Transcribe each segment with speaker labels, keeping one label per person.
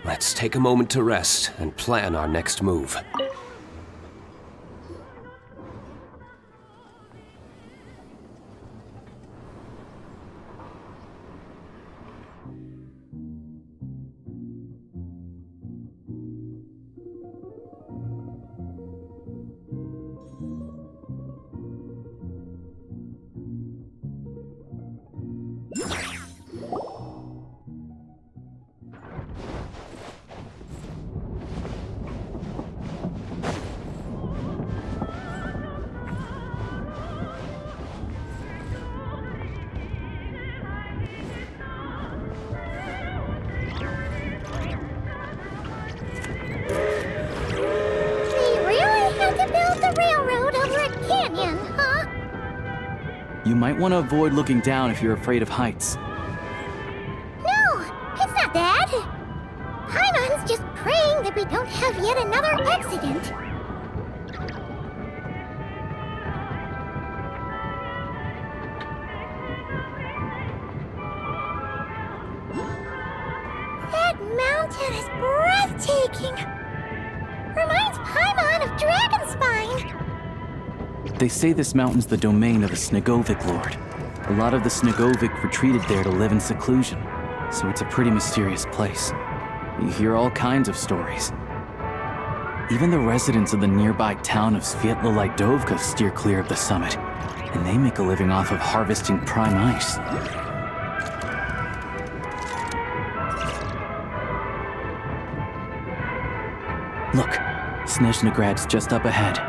Speaker 1: Let's take a moment to rest and plan our next move.
Speaker 2: You might want to avoid looking down if you're afraid of heights.
Speaker 3: No, it's not that. Paimon's just praying that we don't have yet another accident. That mountain is breathtaking. Reminds Paimon of Dragonspine.
Speaker 2: They say this mountain's the domain of the Snegovic Lord. A lot of the Snegovic retreated there to live in seclusion, so it's a pretty mysterious place. You hear all kinds of stories. Even the residents of the nearby town of Svietlo-Lidovka steer clear of the summit, and they make a living off of harvesting prime ice. Look, Snezhnograd's just up ahead.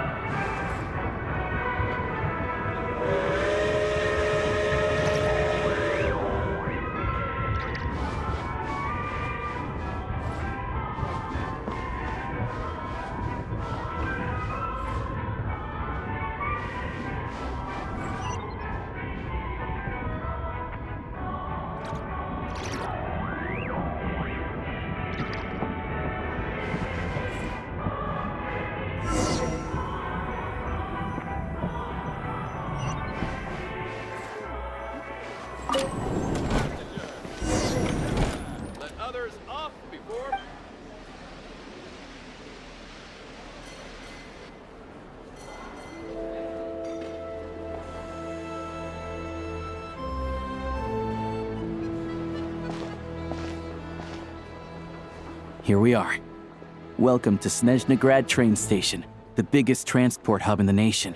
Speaker 4: Let others off before...
Speaker 2: Here we are. Welcome to Snezhnograd train station, the biggest transport hub in the nation.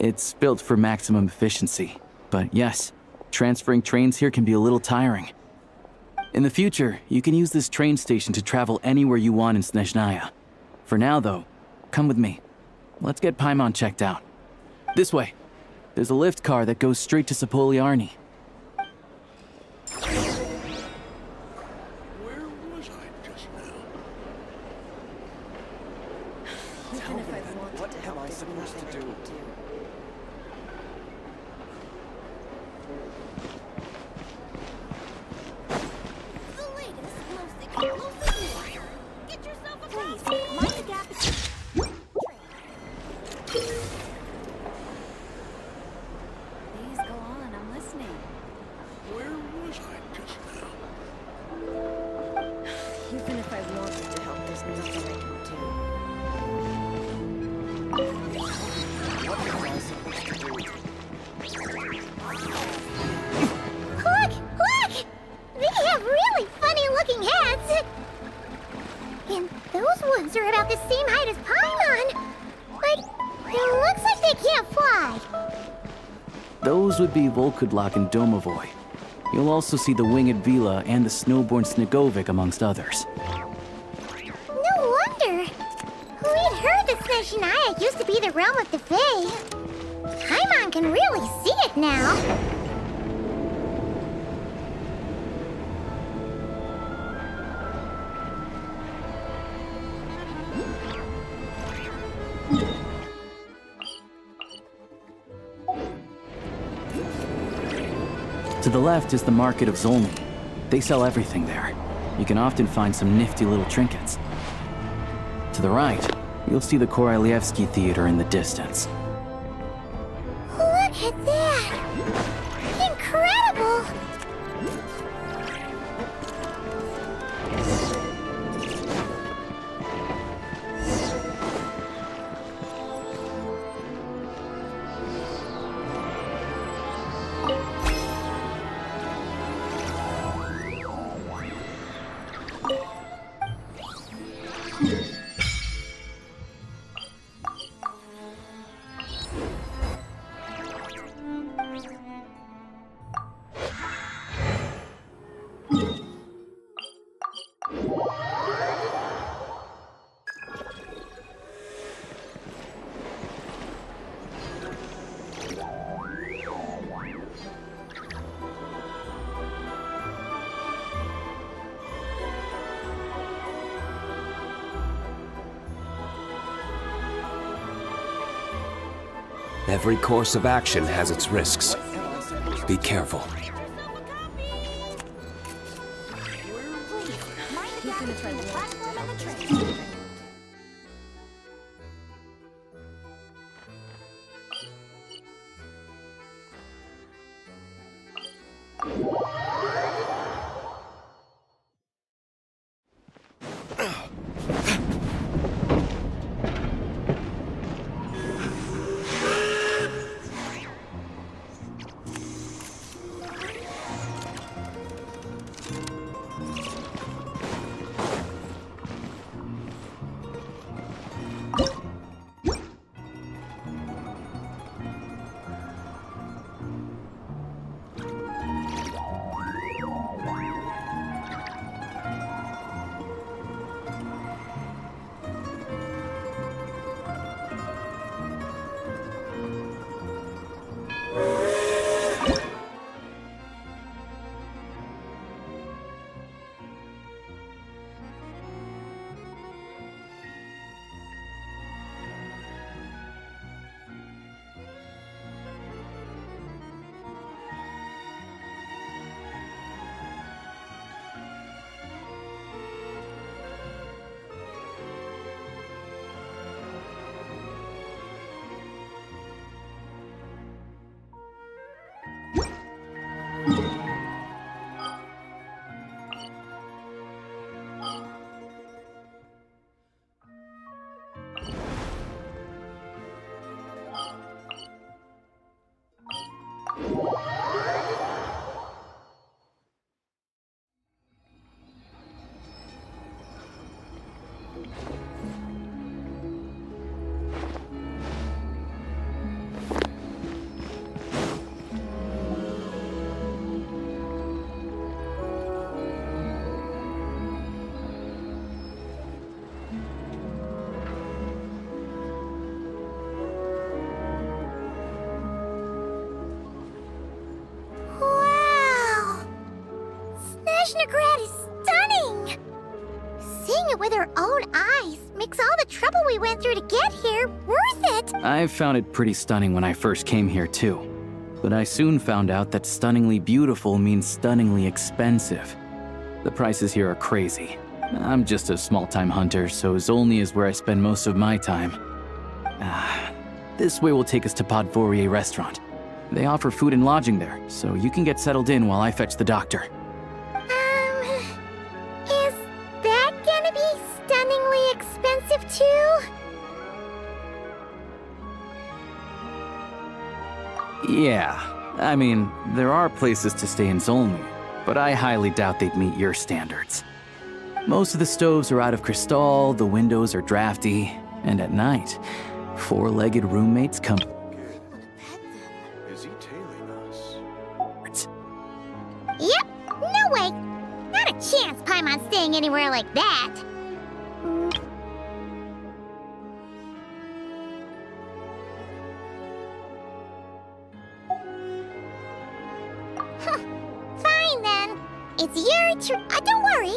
Speaker 2: It's built for maximum efficiency. But yes, transferring trains here can be a little tiring. In the future, you can use this train station to travel anywhere you want in Snezhnaya. For now, though, come with me. Let's get Paimon checked out. This way. There's a lift car that goes straight to Sapoliarni.
Speaker 5: Where was I just now?
Speaker 6: Tell me then, what am I supposed to do?
Speaker 3: The latest, most exclusive news. Get yourself a copy. Mind the gap between
Speaker 6: Please go on, I'm listening.
Speaker 5: Where was I just now?
Speaker 6: Even if I wanted to help, there's nothing I can do. What am I supposed to do?
Speaker 3: Look! Look! They have really funny-looking heads! And those ones are about the same height as Paimon! But it looks like they can't fly!
Speaker 2: Those would be Volkudlak and Domovoy. You'll also see the winged Vila and the snowborn Snegovic amongst others.
Speaker 3: No wonder! We'd heard that Snezhnaya used to be the realm of the Fae. Paimon can really see it now.
Speaker 2: To the left is the Market of Zolny. They sell everything there. You can often find some nifty little trinkets. To the right, you'll see the Korolievsky Theater in the distance.
Speaker 3: Look at that! Incredible!
Speaker 1: Every course of action has its risks. Be careful.
Speaker 3: Mind the gap between the platform and the train. it with her own eyes makes all the trouble we went through to get here worth it.
Speaker 2: I found it pretty stunning when I first came here too. But I soon found out that stunningly beautiful means stunningly expensive. The prices here are crazy. I'm just a small-time hunter, so Zolny is where I spend most of my time. This way will take us to Podvorier restaurant. They offer food and lodging there, so you can get settled in while I fetch the doctor.
Speaker 3: Is that gonna be stunningly expensive too?
Speaker 2: Yeah, I mean, there are places to stay in Zolny, but I highly doubt they'd meet your standards. Most of the stoves are out of crystal, the windows are drafty, and at night, four-legged roommates come...
Speaker 5: Is he tailing us?
Speaker 3: Yep, no way. Not a chance Paimon's staying anywhere like that. Fine then. It's your turn. Don't worry.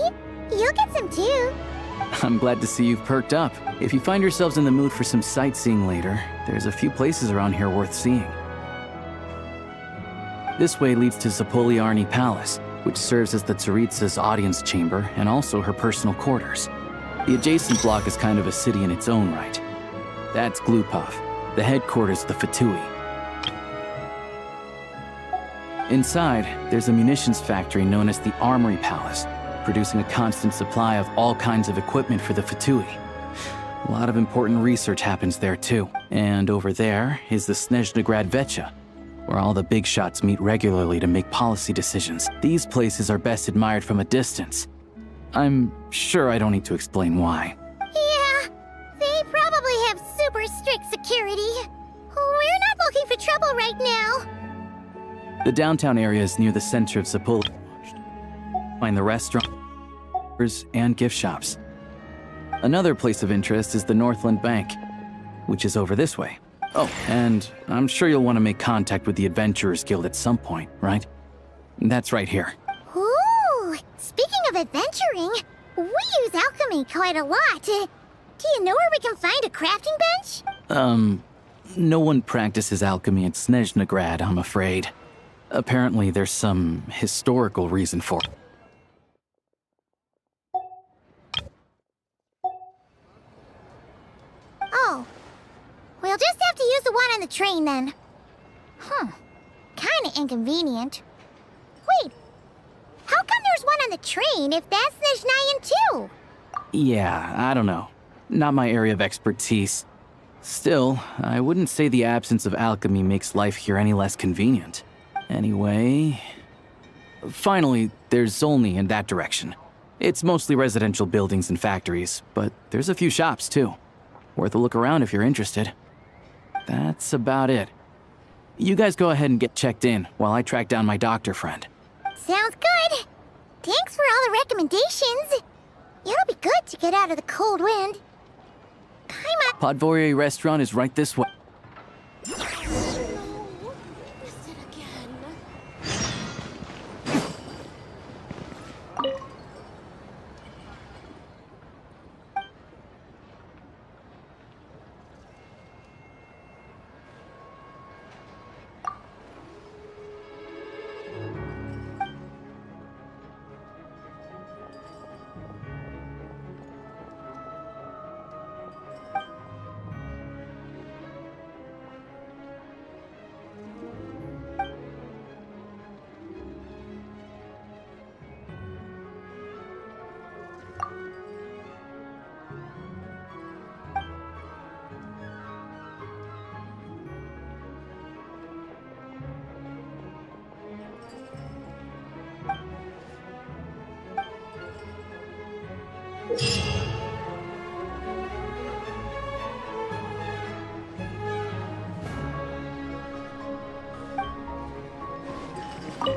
Speaker 3: You'll get some too.
Speaker 2: I'm glad to see you've perked up. If you find yourselves in the mood for some sightseeing later, there's a few places around here worth seeing. This way leads to Zapoliarny Palace, which serves as the Tsaritsa's audience chamber and also her personal quarters. The adjacent block is kind of a city in its own right. That's Glupov, the headquarters of the Fatui. Inside, there's a munitions factory known as the Armory Palace, producing a constant supply of all kinds of equipment for the Fatui. A lot of important research happens there too. And over there is the Snezhnegrad Vecha, where all the big shots meet regularly to make policy decisions. These places are best admired from a distance. I'm sure I don't need to explain why.
Speaker 3: Yeah, they probably have super strict security. We're not looking for trouble right now.
Speaker 2: The downtown area is near the center of Zapol. Find the restaurants and gift shops. Another place of interest is the Northland Bank, which is over this way. Oh, and I'm sure you'll want to make contact with the Adventurers Guild at some point, right? That's right here.
Speaker 3: Ooh, speaking of adventuring, we use alchemy quite a lot. Do you know where we can find a crafting bench?
Speaker 2: No one practices alchemy in Snezhnegrad, I'm afraid. Apparently there's some historical reason for it.
Speaker 3: Oh, we'll just have to use the one on the train then. Kinda inconvenient. Wait, how come there's one on the train if that's Snezhnayan too?
Speaker 2: Yeah, I don't know. Not my area of expertise. Still, I wouldn't say the absence of alchemy makes life here any less convenient. Anyway... Finally, there's Zolny in that direction. It's mostly residential buildings and factories, but there's a few shops too. Worth a look around if you're interested. That's about it. You guys go ahead and get checked in while I track down my doctor friend.
Speaker 3: Sounds good. Thanks for all the recommendations. It'll be good to get out of the cold wind. Paimon.
Speaker 2: Podvorier restaurant is right this way.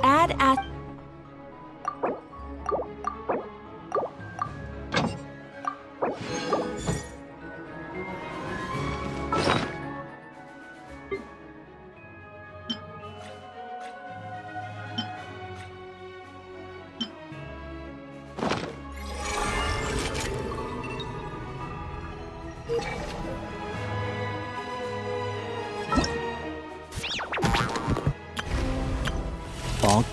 Speaker 6: Add at...
Speaker 2: All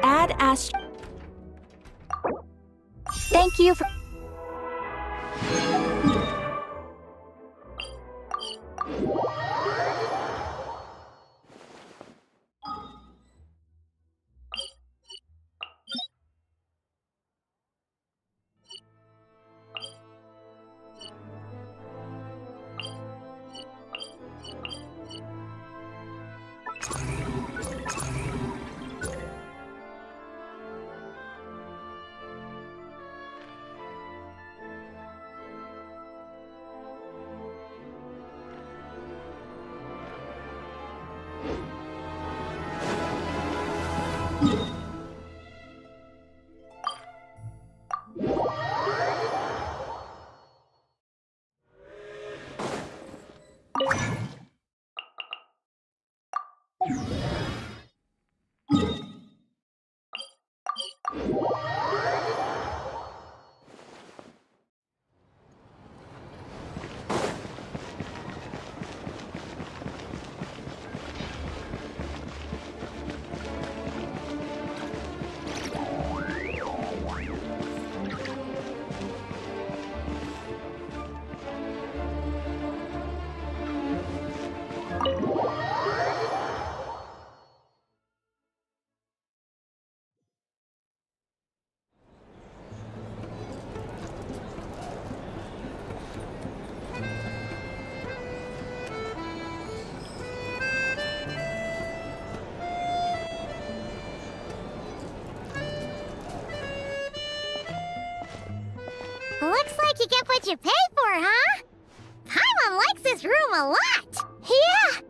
Speaker 6: Add Ast. Thank you for.
Speaker 3: Looks like you get what you pay for, huh? Paimon likes this room a lot. Yeah,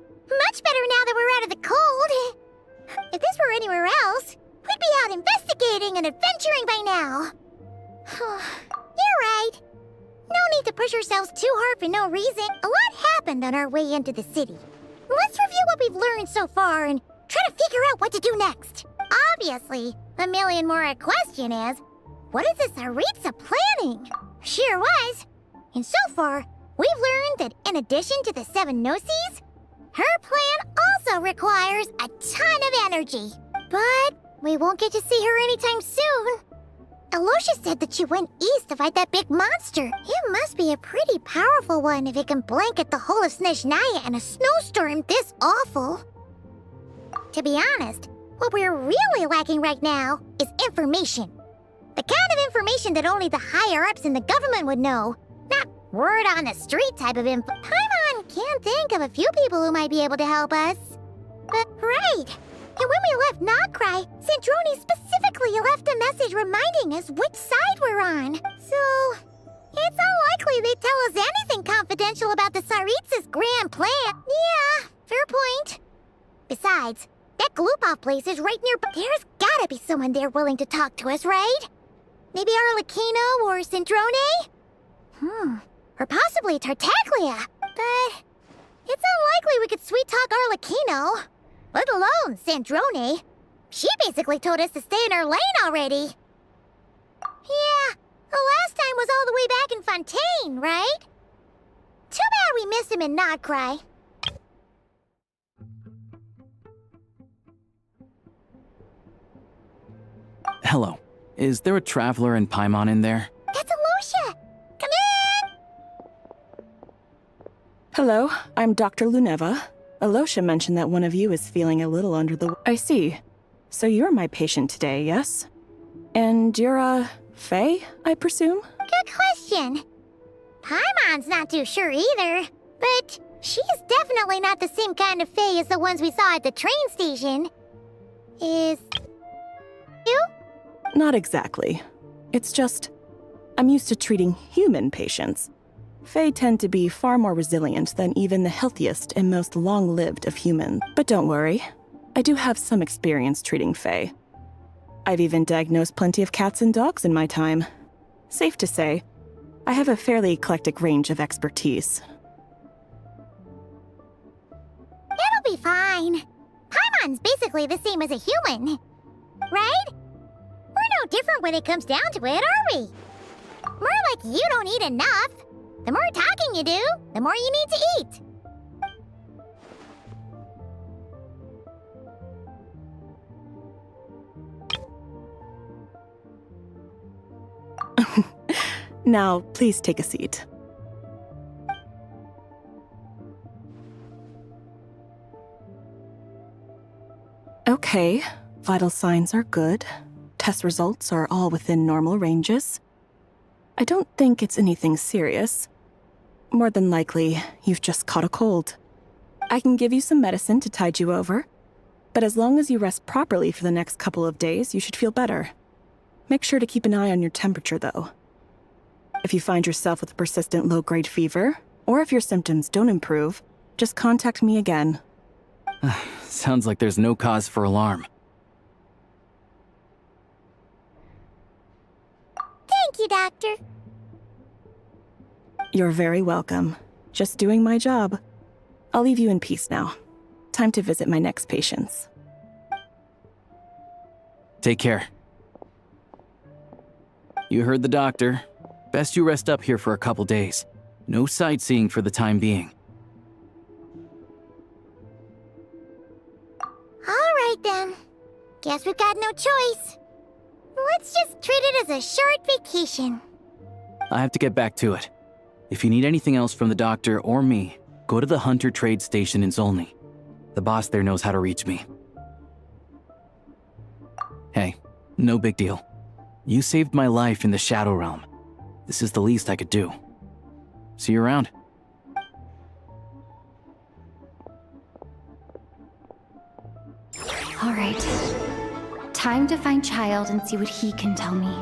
Speaker 3: much better now that we're out of the cold. If this were anywhere else, we'd be out investigating and adventuring by now. You're right. No need to push ourselves too hard for no reason. A lot happened on our way into the city. Let's review what we've learned so far and try to figure out what to do next. Obviously, a million more question is, what is this Saritsa planning? Sure was. And so far, we've learned that in addition to the 7 Gnosis, her plan also requires a ton of energy. But we won't get to see her anytime soon. Alosha said that she went east to fight that big monster. It must be a pretty powerful one if it can blanket the whole of Snezhnaya in a snowstorm this awful. To be honest, what we're really lacking right now is information. The kind of information that only the higher-ups in the government would know. Not word on the street type of info. Paimon can't think of a few people who might be able to help us. But right. And when we left Nagcry, Sandrone specifically left a message reminding us which side we're on. So, it's unlikely they'd tell us anything confidential about the Saritsa's grand plan. Yeah, fair point. Besides, that Glupov place is right nearby. There's gotta be someone there willing to talk to us, right? Maybe Arlecchino or Sandrone? Or possibly Tartaglia. But it's unlikely we could sweet-talk Arlecchino. Let alone Sandrone. She basically told us to stay in her lane already. Yeah, the last time was all the way back in Fontaine, right? Too bad we missed him in Nagcry.
Speaker 2: Hello. Is there a traveler in Paimon in there?
Speaker 3: That's Alosha! Come in!
Speaker 6: Hello, I'm Dr. Luneva. Alosha mentioned that one of you is feeling a little under the... I see. So you're my patient today, yes? And you're Faye, I presume?
Speaker 3: Good question. Paimon's not too sure either, but she's definitely not the same kind of Fae as the ones we saw at the train station. Is... you?
Speaker 6: Not exactly. It's just, I'm used to treating human patients. Fae tend to be far more resilient than even the healthiest and most long-lived of humans. But don't worry, I do have some experience treating Fae. I've even diagnosed plenty of cats and dogs in my time. Safe to say, I have a fairly eclectic range of expertise.
Speaker 3: It'll be fine. Paimon's basically the same as a human, right? We're no different when it comes down to it, are we? More like you don't eat enough. The more talking you do, the more you need to eat.
Speaker 6: Now, please take a seat. Okay, vital signs are good. Test results are all within normal ranges. I don't think it's anything serious. More than likely, you've just caught a cold. I can give you some medicine to tide you over, but as long as you rest properly for the next couple of days, you should feel better. Make sure to keep an eye on your temperature, though. If you find yourself with a persistent low-grade fever, or if your symptoms don't improve, just contact me again.
Speaker 2: Sounds like there's no cause for alarm.
Speaker 3: Thank you, Doctor.
Speaker 6: You're very welcome. Just doing my job. I'll leave you in peace now. Time to visit my next patients.
Speaker 2: Take care. You heard the doctor. Best you rest up here for a couple days. No sightseeing for the time being.
Speaker 3: All right, then. Guess we've got no choice. Let's just treat it as a short vacation.
Speaker 2: I have to get back to it. If you need anything else from the doctor or me, go to the Hunter Trade Station in Zolny. The boss there knows how to reach me. Hey, no big deal. You saved my life in the Shadow Realm. This is the least I could do. See you around.
Speaker 7: All right. Time to find Child and see what he can tell me.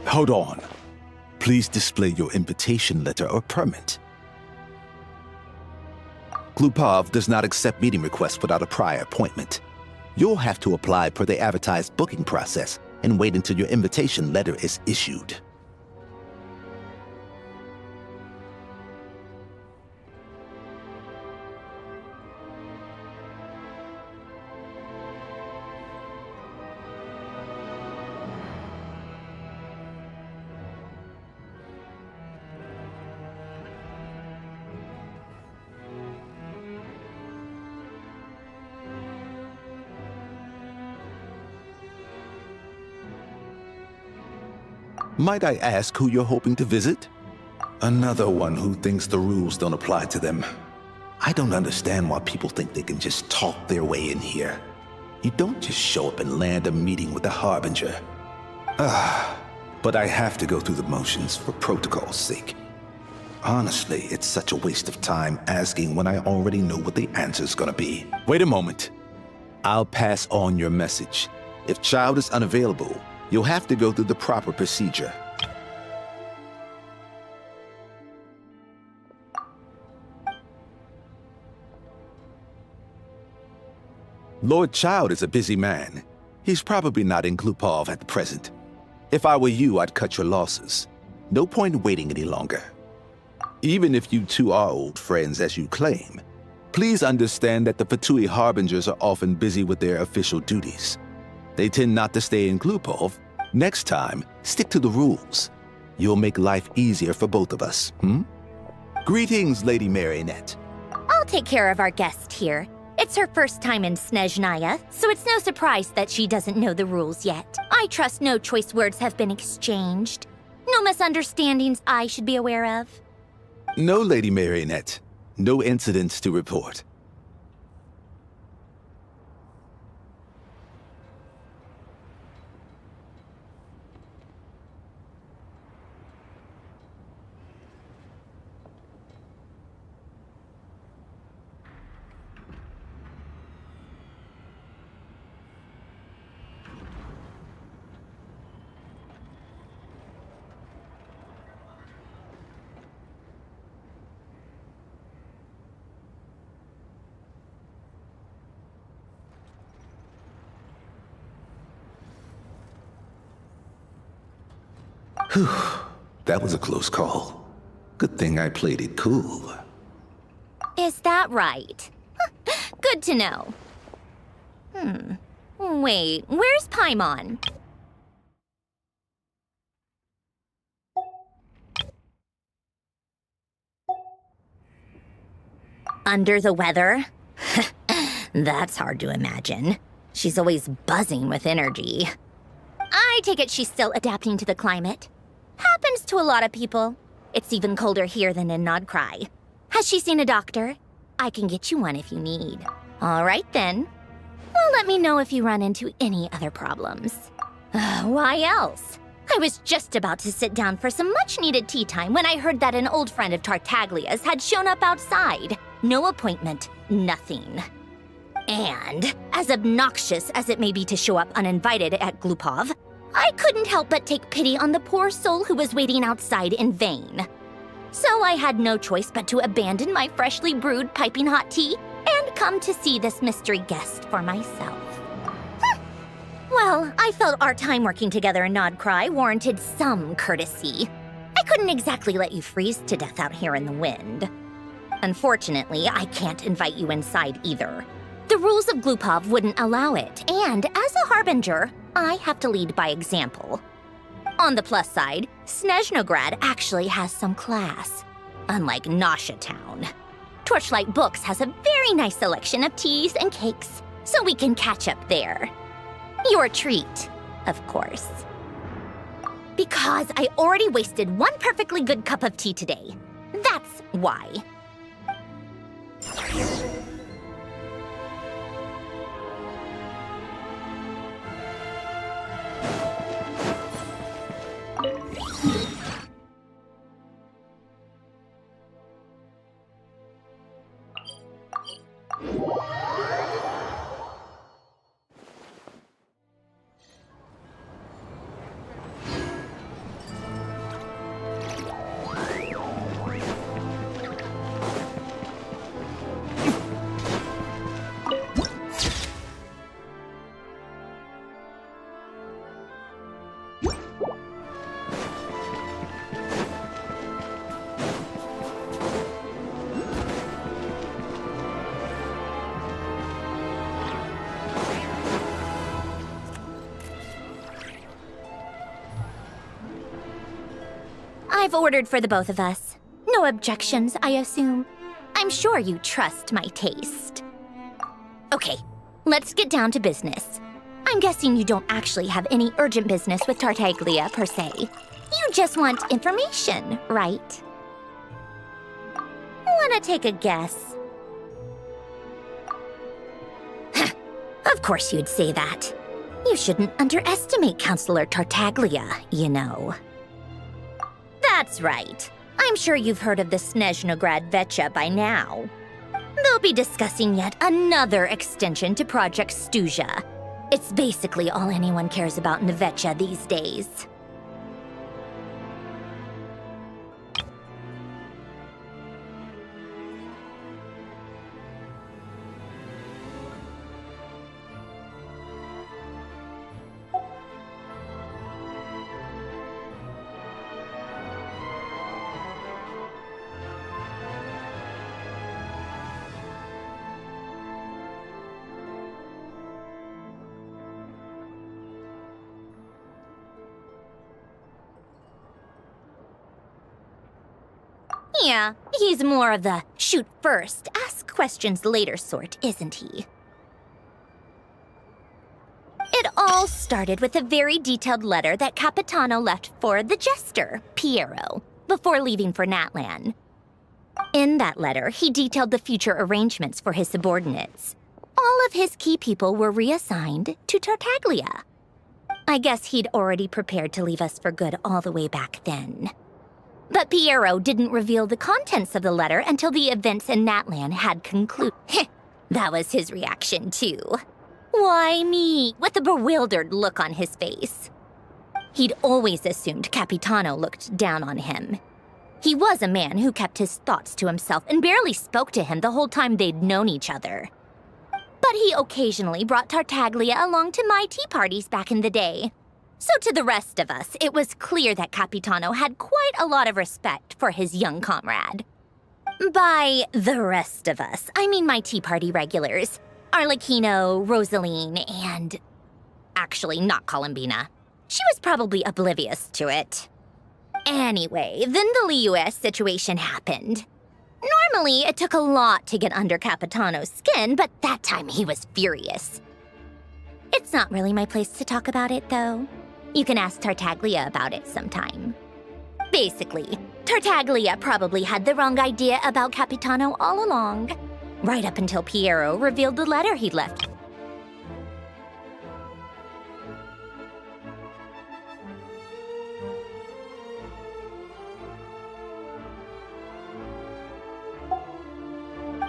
Speaker 8: Hold on. Please display your invitation letter or permit. Glupov does not accept meeting requests without a prior appointment. You'll have to apply per the advertised booking process and wait until your invitation letter is issued. Might I ask who you're hoping to visit? Another one who thinks the rules don't apply to them. I don't understand why people think they can just talk their way in here. You don't just show up and land a meeting with the Harbinger. But I have to go through the motions for protocol's sake. Honestly, it's such a waste of time asking when I already know what the answer's gonna be. Wait a moment. I'll pass on your message. If Child is unavailable, you'll have to go through the proper procedure. Lord Child is a busy man. He's probably not in Glupov at the present. If I were you, I'd cut your losses. No point waiting any longer. Even if you two are old friends as you claim, please understand that the Fatui Harbingers are often busy with their official duties. They tend not to stay in Glupov. Next time, stick to the rules. You'll make life easier for both of us, Greetings, Lady Marionette.
Speaker 9: I'll take care of our guest here. It's her first time in Snezhnaya, so it's no surprise that she doesn't know the rules yet. I trust no choice words have been exchanged. No misunderstandings I should be aware of.
Speaker 8: No, Lady Marionette. No incidents to report. Whew, that was a close call. Good thing I played it cool.
Speaker 9: Is that right? Good to know. Wait, where's Paimon? Under the weather? That's hard to imagine. She's always buzzing with energy. I take it she's still adapting to the climate. Happens to a lot of people. It's even colder here than in Nodcry. Has she seen a doctor? I can get you one if you need. All right then. Well, let me know if you run into any other problems. Why else? I was just about to sit down for some much-needed tea time when I heard that an old friend of Tartaglia's had shown up outside. No appointment, nothing. And, as obnoxious as it may be to show up uninvited at Glupov, I couldn't help but take pity on the poor soul who was waiting outside in vain. So I had no choice but to abandon my freshly brewed piping hot tea and come to see this mystery guest for myself. Well, I felt our time working together in Nodcry warranted some courtesy. I couldn't exactly let you freeze to death out here in the wind. Unfortunately, I can't invite you inside either. The rules of Glupov wouldn't allow it, and as a Harbinger, I have to lead by example. On the plus side, Snezhnograd actually has some class, unlike Nasha Town. Torchlight Books has a very nice selection of teas and cakes, so we can catch up there. Your treat, of course. Because I already wasted one perfectly good cup of tea today. That's why. I've ordered for the both of us. No objections, I assume. I'm sure you trust my taste. Okay, let's get down to business. I'm guessing you don't actually have any urgent business with Tartaglia, per se. You just want information, right? Wanna take a guess? Of course you'd say that. You shouldn't underestimate Counselor Tartaglia, you know. That's right. I'm sure you've heard of the Snezhnograd Vecha by now. They'll be discussing yet another extension to Project Stuja. It's basically all anyone cares about in the Vecha these days. Yeah, he's more of the shoot first, ask questions later sort, isn't he? It all started with a very detailed letter that Capitano left for the jester, Piero, before leaving for Natlan. In that letter, he detailed the future arrangements for his subordinates. All of his key people were reassigned to Tartaglia. I guess he'd already prepared to leave us for good all the way back then. But Piero didn't reveal the contents of the letter until the events in Natlan had concluded. That was his reaction, too. Why me? With a bewildered look on his face. He'd always assumed Capitano looked down on him. He was a man who kept his thoughts to himself and barely spoke to him the whole time they'd known each other. But he occasionally brought Tartaglia along to my tea parties back in the day. So to the rest of us, it was clear that Capitano had quite a lot of respect for his young comrade. By the rest of us, I mean my tea party regulars. Arlecchino, Rosaline, and... actually, not Columbina. She was probably oblivious to it. Anyway, then the Liues situation happened. Normally, it took a lot to get under Capitano's skin, but that time he was furious. It's not really my place to talk about it, though. You can ask Tartaglia about it sometime. Basically, Tartaglia probably had the wrong idea about Capitano all along, right up until Piero revealed the letter he'd left.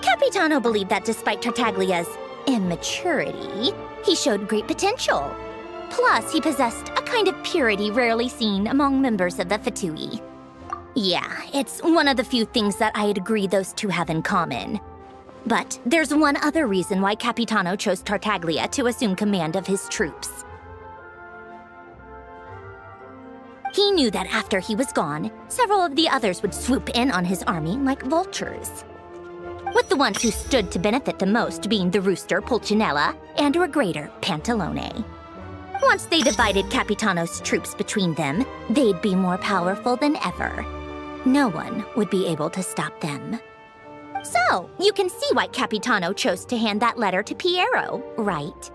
Speaker 9: Capitano believed that despite Tartaglia's immaturity, he showed great potential. Plus, he possessed a kind of purity rarely seen among members of the Fatui. Yeah, it's one of the few things that I'd agree those two have in common. But there's one other reason why Capitano chose Tartaglia to assume command of his troops. He knew that after he was gone, several of the others would swoop in on his army like vultures. With the ones who stood to benefit the most being the rooster Pulcinella and Regrator Pantalone. Once they divided Capitano's troops between them, they'd be more powerful than ever. No one would be able to stop them. So, you can see why Capitano chose to hand that letter to Piero, right?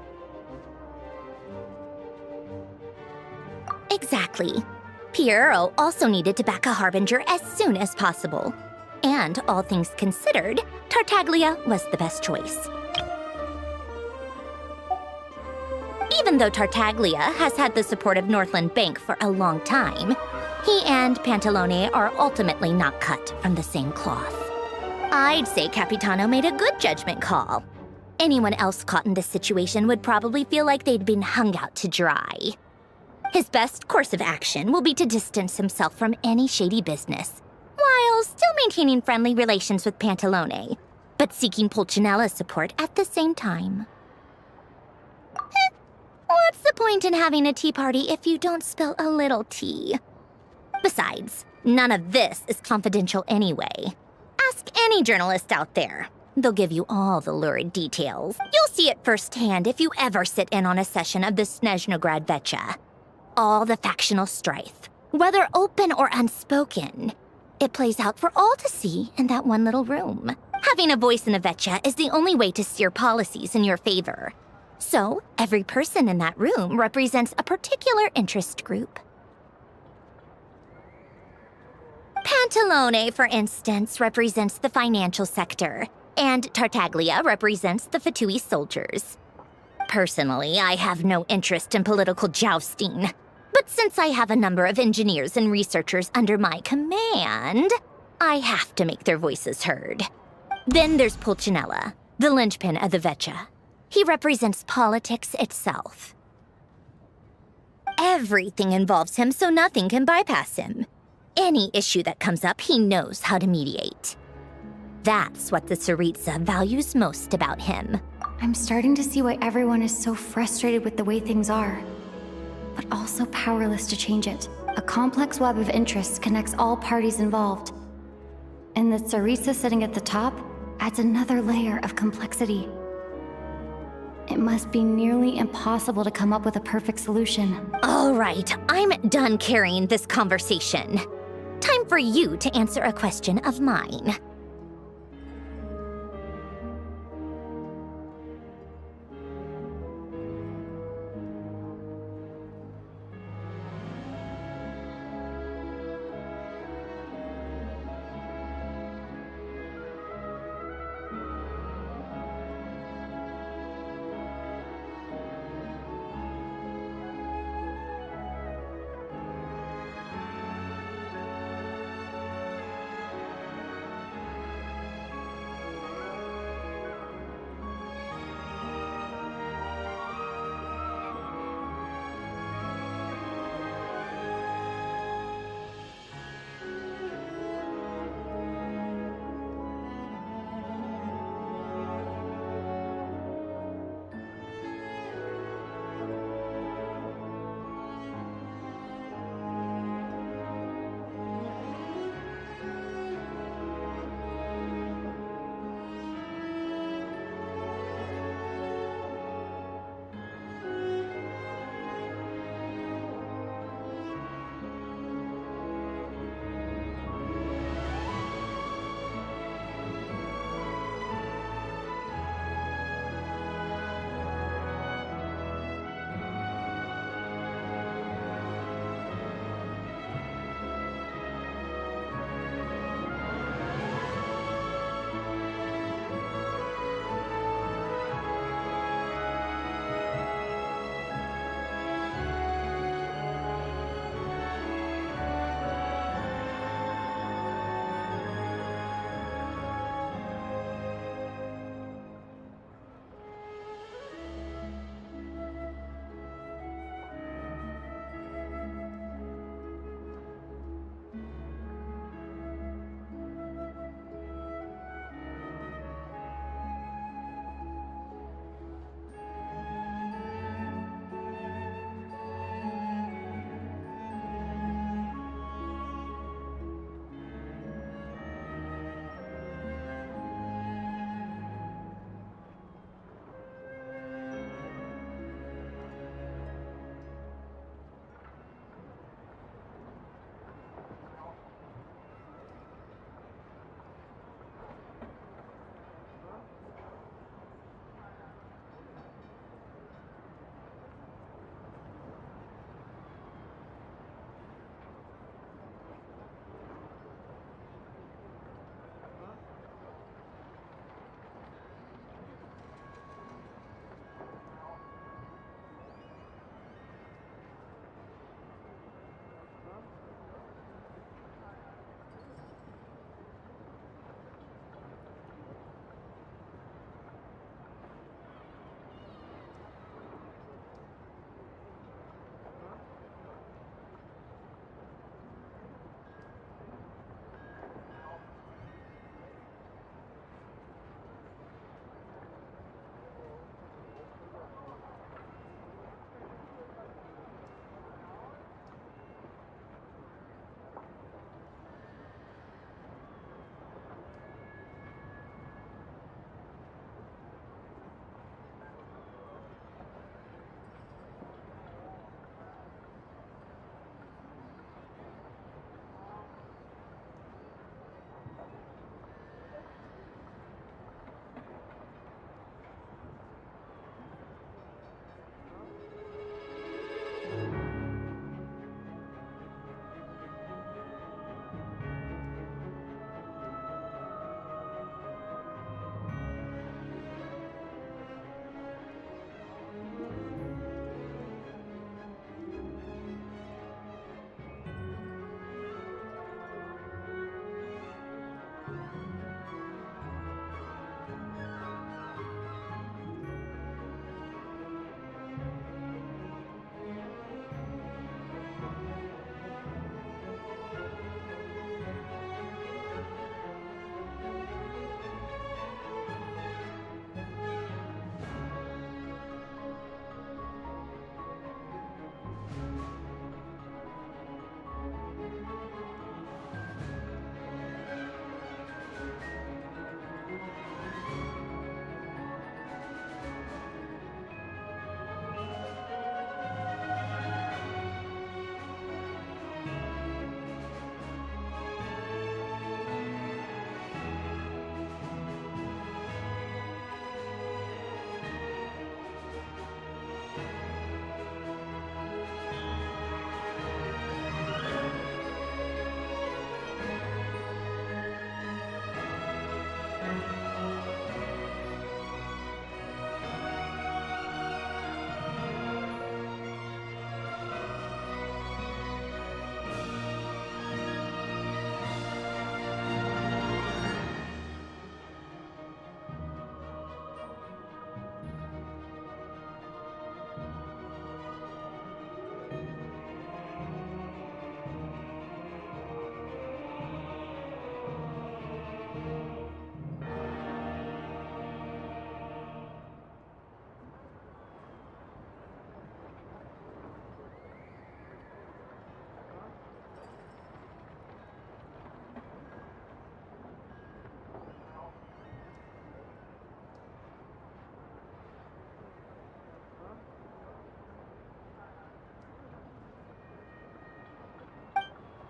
Speaker 9: Exactly. Piero also needed to back a harbinger as soon as possible. And, all things considered, Tartaglia was the best choice. Even though Tartaglia has had the support of Northland Bank for a long time, he and Pantalone are ultimately not cut from the same cloth. I'd say Capitano made a good judgment call. Anyone else caught in this situation would probably feel like they'd been hung out to dry. His best course of action will be to distance himself from any shady business, while still maintaining friendly relations with Pantalone, but seeking Pulcinella's support at the same time. What's the point in having a tea party if you don't spill a little tea? Besides, none of this is confidential anyway. Ask any journalist out there. They'll give you all the lurid details. You'll see it firsthand if you ever sit in on a session of the Snezhnograd Vecha. All the factional strife, Whether open or unspoken, it plays out for all to see in that one little room. Having a voice in the Vetcha is the only way to steer policies in your favor. So, every person in that room represents a particular interest group. Pantalone, for instance, represents the financial sector, and Tartaglia represents the Fatui soldiers. Personally, I have no interest in political jousting. But since I have a number of engineers and researchers under my command, I have to make their voices heard. Then there's Pulcinella, the linchpin of the Vetcha. He represents politics itself. Everything involves him, so nothing can bypass him. Any issue that comes up, he knows how to mediate. That's what the Tsaritsa values most about him.
Speaker 7: I'm starting to see why everyone is so frustrated with the way things are, but also powerless to change it. A complex web of interests connects all parties involved. And the Tsaritsa sitting at the top adds another layer of complexity. It must be nearly impossible to come up with a perfect solution.
Speaker 9: All right, I'm done carrying this conversation. Time for you to answer a question of mine.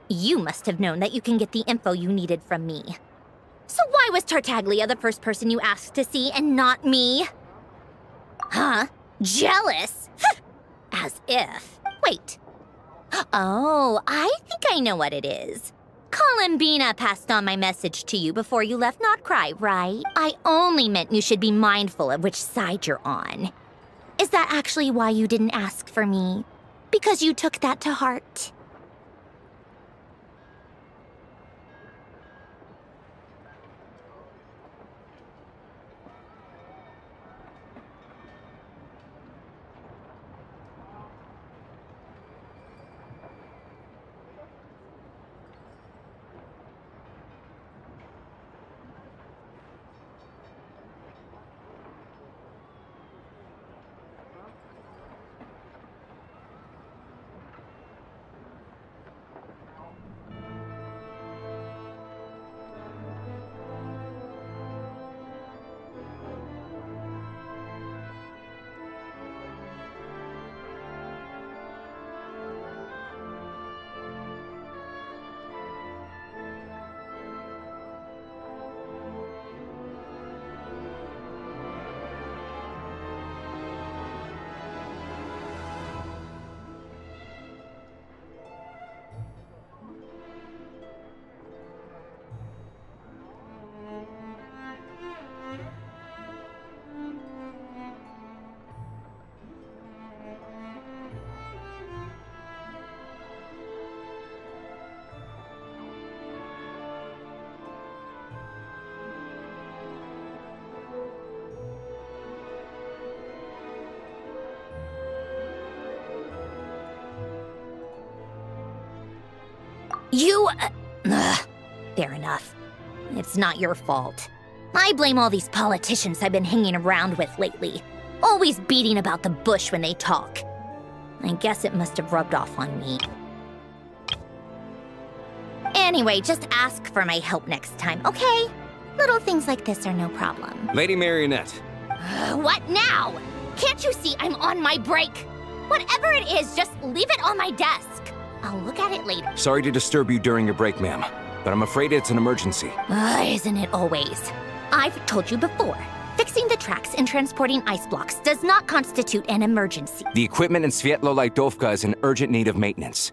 Speaker 9: You must have known that you can get the info you needed from me. So why was Tartaglia the first person you asked to see and not me? Huh? Jealous? As if. Wait. Oh, I think I know what it is. Columbina passed on my message to you before you left Not Cry, right? I only meant you should be mindful of which side you're on. Is that actually why you didn't ask for me? Because you took that to heart? Fair enough. It's not your fault. I blame all these politicians I've been hanging around with lately. Always beating about the bush when they talk. I guess it must have rubbed off on me. Anyway, just ask for my help next time, okay? Little things like this are no problem.
Speaker 1: Lady Marionette.
Speaker 9: What now? Can't you see I'm on my break? Whatever it is, just leave it on my desk. I'll look at it later.
Speaker 1: Sorry to disturb you during your break, ma'am, but I'm afraid it's an emergency.
Speaker 9: Isn't it always? I've told you before. Fixing the tracks and transporting ice blocks does not constitute an emergency.
Speaker 1: The equipment in Svietlo-Lightovka is in urgent need of maintenance.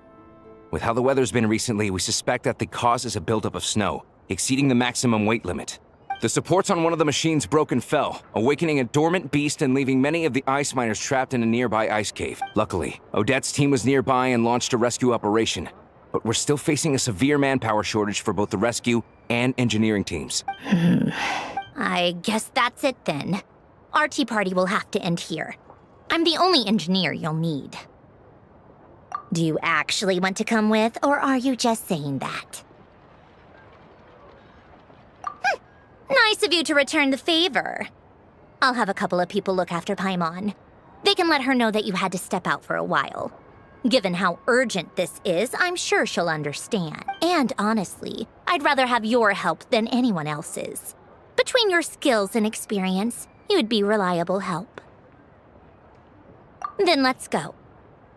Speaker 1: With how the weather's been recently, we suspect that the cause is a buildup of snow, exceeding the maximum weight limit. The supports on one of the machines broke and fell, awakening a dormant beast and leaving many of the ice miners trapped in a nearby ice cave. Luckily, Odette's team was nearby and launched a rescue operation, but we're still facing a severe manpower shortage for both the rescue and engineering teams.
Speaker 9: I guess that's it then. Our tea party will have to end here. I'm the only engineer you'll need. Do you actually want to come with, or are you just saying that? Nice of you to return the favor. I'll have a couple of people look after Paimon. They can let her know that you had to step out for a while. Given how urgent this is, I'm sure she'll understand. And honestly, I'd rather have your help than anyone else's. Between your skills and experience, you'd be reliable help. Then let's go.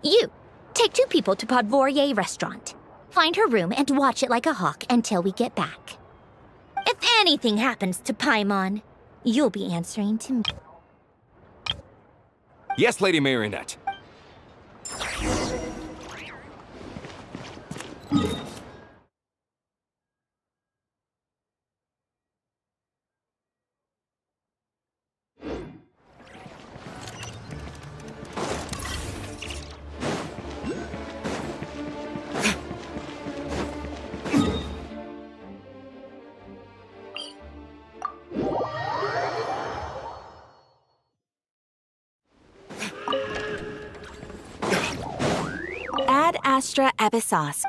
Speaker 9: You, take 2 people to Podvorye restaurant. Find her room and watch it like a hawk until we get back. If anything happens to Paimon, you'll be answering to me.
Speaker 1: Yes, Lady Marionette.
Speaker 10: Ad Astra Abyssos.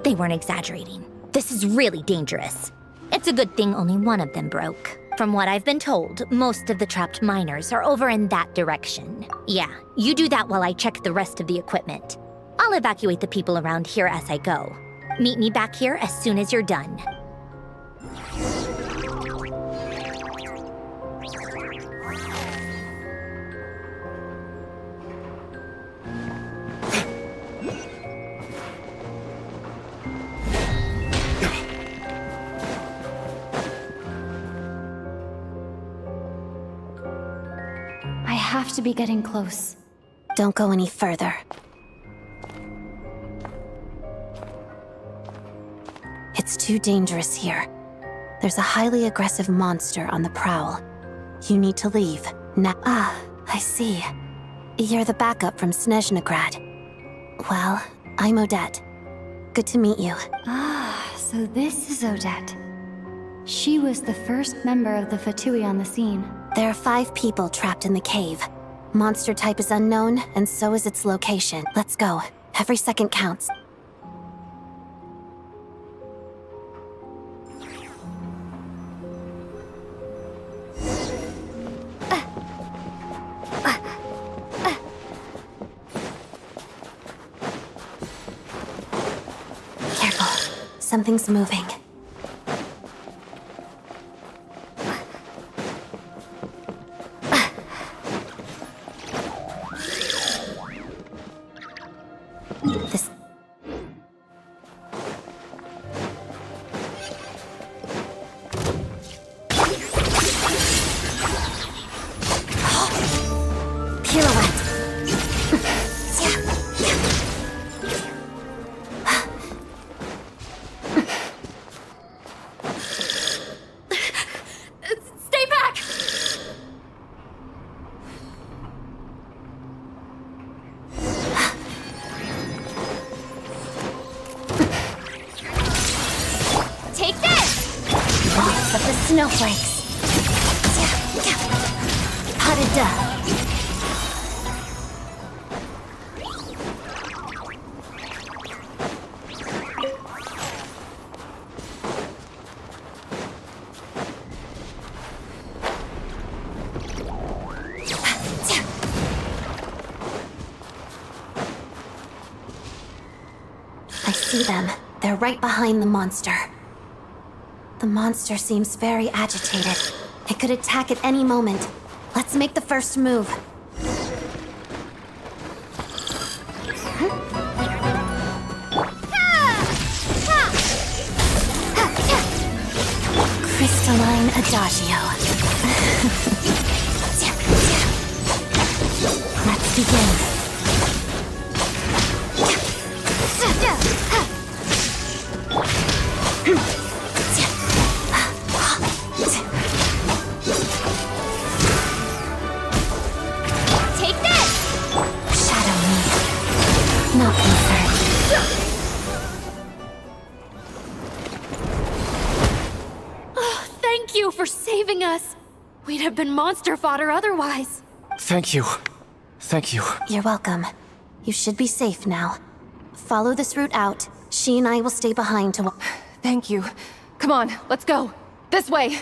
Speaker 9: They weren't exaggerating. This is really dangerous. It's a good thing only one of them broke. From what I've been told, most of the trapped miners are over in that direction. Yeah, you do that while I check the rest of the equipment. I'll evacuate the people around here as I go. Meet me back here as soon as you're done.
Speaker 7: I have to be getting close.
Speaker 10: Don't go any further. It's too dangerous here. There's a highly aggressive monster on the prowl. You need to leave. Now. Ah, I see. You're the backup from Snezhnegrad. Well, I'm Odette. Good to meet you.
Speaker 7: Ah, so this is Odette. She was the first member of the Fatui on the scene.
Speaker 10: There are 5 people trapped in the cave. Monster type is unknown, and so is its location. Let's go. Every second counts. Careful. Something's moving. This... Pirouette.
Speaker 7: Stay back! Take this!
Speaker 10: Walls of the snowflakes. Potted duck. I see them. They're right behind the monster. The monster seems very agitated. It could attack at any moment. Let's make the first move. Crystalline Adagio. Let's begin.
Speaker 3: Take this!
Speaker 10: Shadow me. Not concerned.
Speaker 11: Thank you for saving us. We'd have been monster fodder otherwise.
Speaker 2: Thank you. Thank you.
Speaker 10: You're welcome. You should be safe now. Follow this route out. She and I will stay behind to...
Speaker 11: Thank you. Come on, let's go. This way.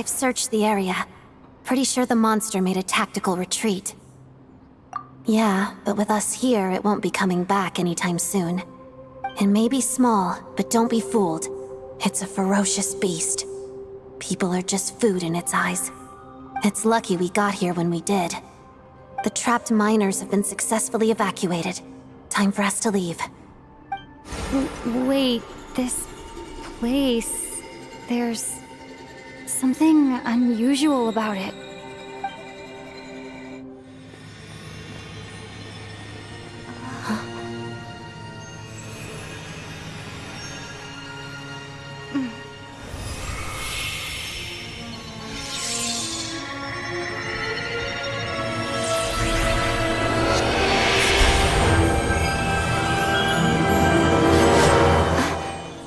Speaker 10: I've searched the area. Pretty sure the monster made a tactical retreat. Yeah, but with us here, it won't be coming back anytime soon. It may be small, but don't be fooled. It's a ferocious beast. People are just food in its eyes. It's lucky we got here when we did. The trapped miners have been successfully evacuated. Time for us to leave.
Speaker 7: Wait, this place... There's something unusual about it.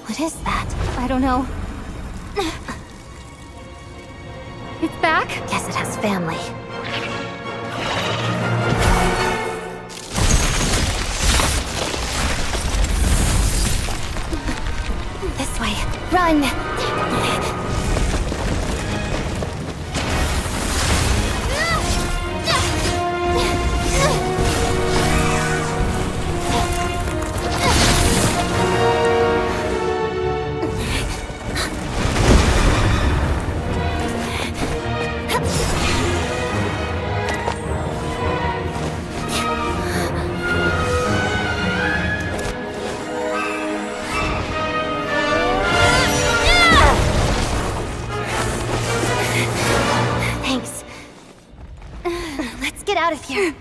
Speaker 10: What is that?
Speaker 7: I don't know. It's back?
Speaker 10: Guess it has family. This way. Run! Thanks. Let's get out of here.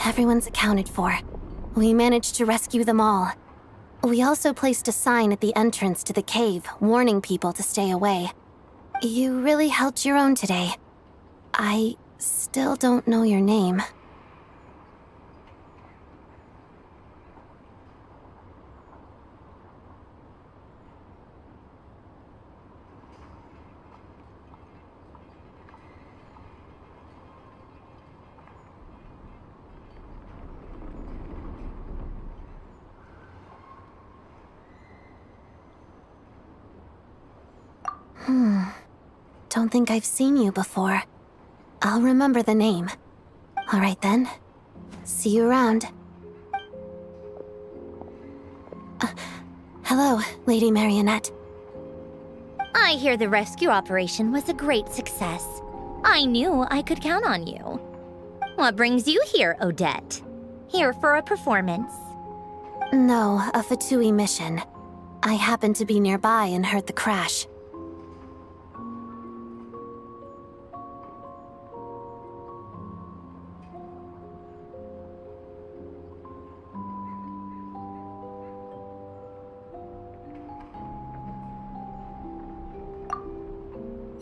Speaker 10: Everyone's accounted for. We managed to rescue them all. We also placed a sign at the entrance to the cave, warning people to stay away. You really held your own today. I still don't know your name. Don't think I've seen you before. I'll remember the name. All right then. See you around. Hello, Lady Marionette.
Speaker 9: I hear the rescue operation was a great success. I knew I could count on you. What brings you here, Odette? Here for a performance?
Speaker 10: No, a Fatui mission. I happened to be nearby and heard the crash.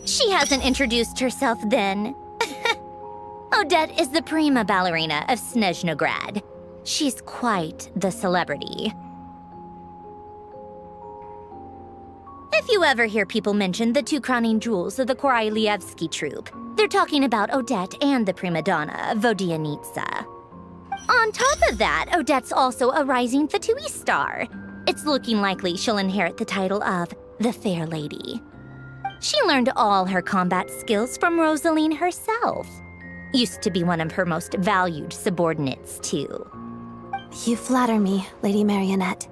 Speaker 9: She hasn't introduced herself then. Odette is the prima ballerina of Snezhnograd. She's quite the celebrity. If you ever hear people mention the two crowning jewels of the Korailievsky troupe, they're talking about Odette and the prima donna, Vodianitsa. On top of that, Odette's also a rising Fatui star. It's looking likely she'll inherit the title of the Fair Lady. She learned all her combat skills from Rosaline herself. Used to be one of her most valued subordinates, too.
Speaker 10: You flatter me, Lady Marionette.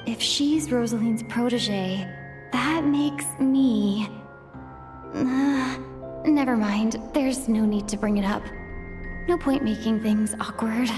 Speaker 7: If she's Rosaline's protege, that makes me... never mind. There's no need to bring it up. No point making things awkward.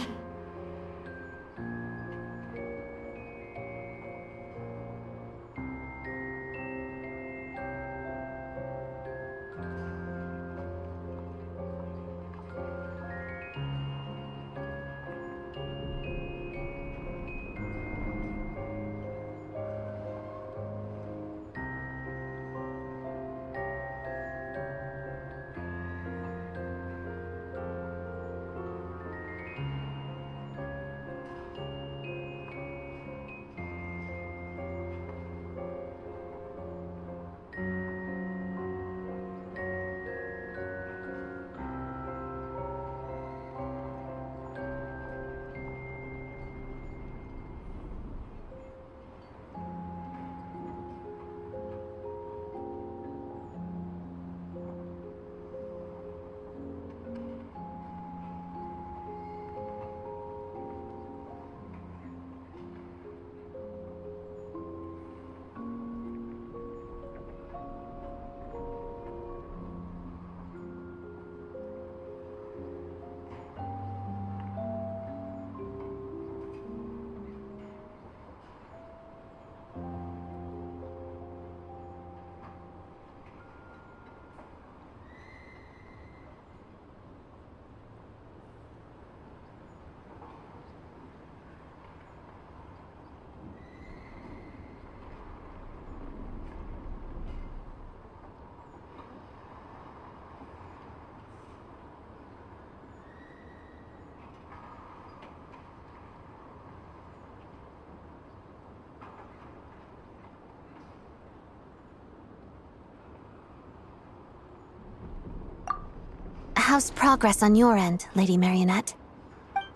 Speaker 10: How's progress on your end, Lady Marionette?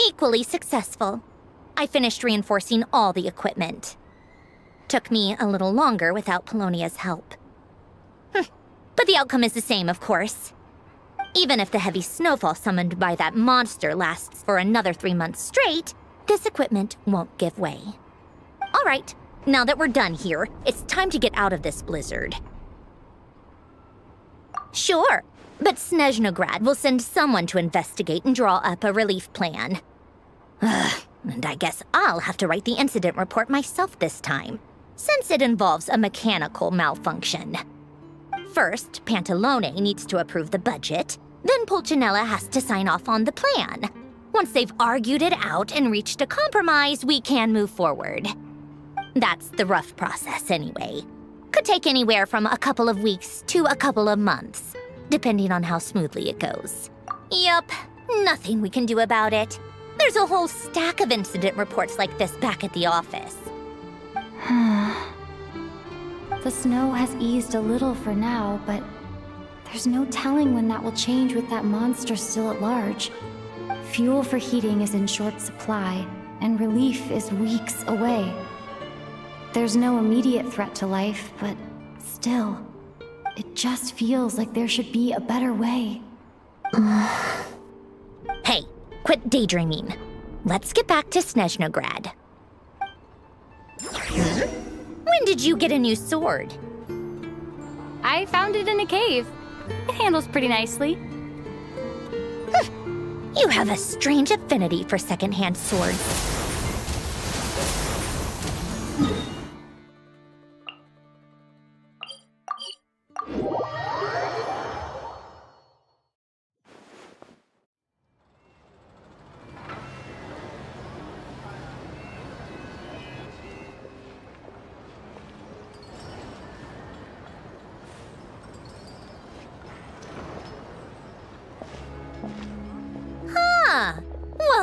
Speaker 9: Equally successful. I finished reinforcing all the equipment. Took me a little longer without Polonia's help. But the outcome is the same, of course. Even if the heavy snowfall summoned by that monster lasts for another 3 months straight, this equipment won't give way. All right, now that we're done here, it's time to get out of this blizzard. Sure, but Snezhnograd will send someone to investigate and draw up a relief plan. And I guess I'll have to write the incident report myself this time, since it involves a mechanical malfunction. First, Pantalone needs to approve the budget, then Pulcinella has to sign off on the plan. Once they've argued it out and reached a compromise, we can move forward. That's the rough process anyway. Could take anywhere from a couple of weeks to a couple of months, depending on how smoothly it goes. Yup, nothing we can do about it. There's a whole stack of incident reports like this back at the office.
Speaker 7: The snow has eased a little for now, but there's no telling when that will change with that monster still at large. Fuel for heating is in short supply, and relief is weeks away. There's no immediate threat to life, but still, it just feels like there should be a better way.
Speaker 9: Hey, quit daydreaming. Let's get back to Snezhnograd. When did you get a new sword?
Speaker 11: I found it in a cave. It handles pretty nicely.
Speaker 9: You have a strange affinity for secondhand swords.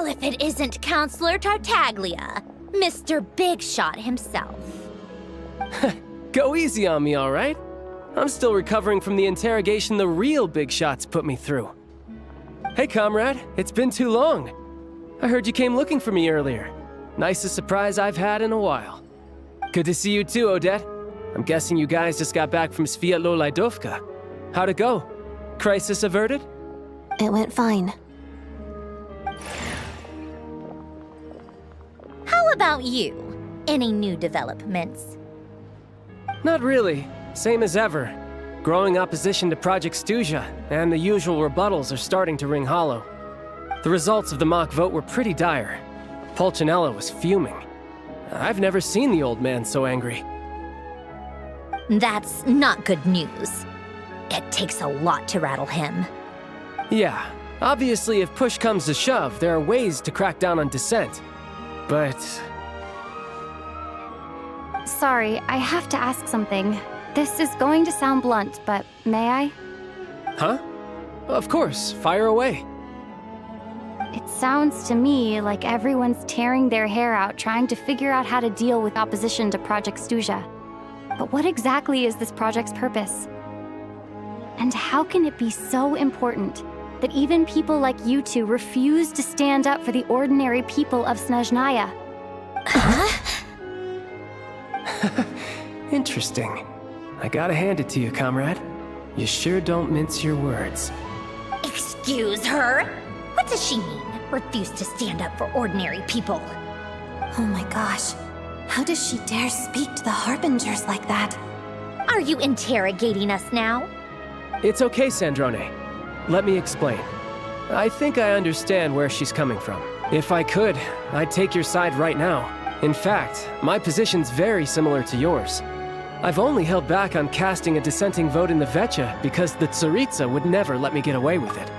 Speaker 9: if it isn't Counselor Tartaglia, Mr. Big Shot himself.
Speaker 12: Go easy on me, all right? I'm still recovering from the interrogation the real Big Shots put me through. Hey, comrade, it's been too long. I heard you came looking for me earlier. Nicest surprise I've had in a while. Good to see you too, Odette. I'm guessing you guys just got back from Sviatlo Lajdovka. How'd it go? Crisis averted?
Speaker 10: It went fine.
Speaker 9: How about you? Any new developments?
Speaker 12: Not really. Same as ever. Growing opposition to Project Stuja, and the usual rebuttals are starting to ring hollow. The results of the mock vote were pretty dire. Pulcinella was fuming. I've never seen the old man so angry.
Speaker 9: That's not good news. It takes a lot to rattle him.
Speaker 12: Yeah, obviously if push comes to shove, there are ways to crack down on dissent. But...
Speaker 11: Sorry, I have to ask something. This is going to sound blunt, but may I?
Speaker 12: Huh? Of course, fire away.
Speaker 11: It sounds to me like everyone's tearing their hair out trying to figure out how to deal with opposition to Project Stuja. But what exactly is this project's purpose? And how can it be so important that even people like you two refuse to stand up for the ordinary people of Snezhnaya?
Speaker 12: Interesting. I gotta hand it to you, comrade. You sure don't mince your words.
Speaker 9: Excuse her? What does she mean? Refuse to stand up for ordinary people?
Speaker 10: Oh my gosh. How does she dare speak to the Harbingers like that?
Speaker 9: Are you interrogating us now?
Speaker 12: It's okay, Sandrone. Let me explain. I think I understand where she's coming from. If I could, I'd take your side right now. In fact, my position's very similar to yours. I've only held back on casting a dissenting vote in the Vecha because the Tsaritsa would never let me get away with it.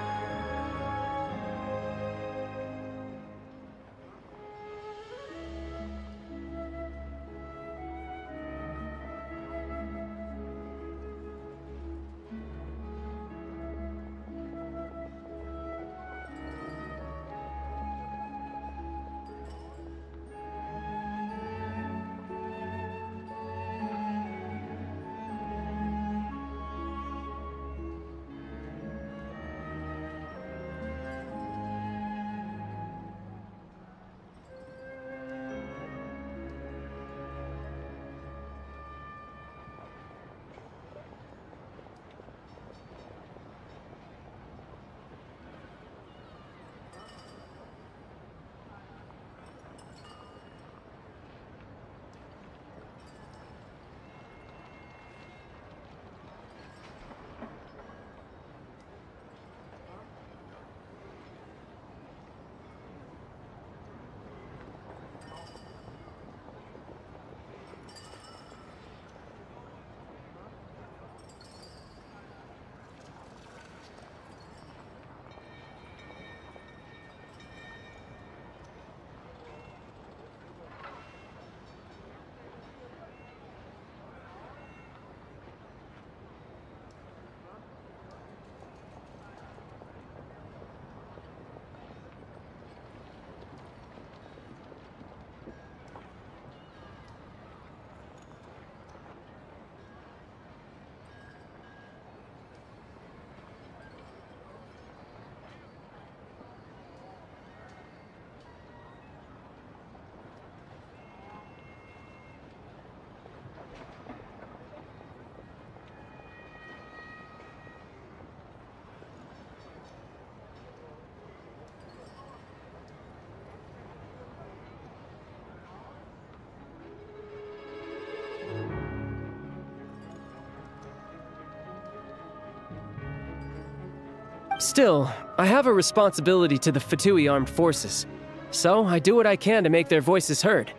Speaker 12: Still, I have a responsibility to the Fatui armed forces, so I do what I can to make their voices heard.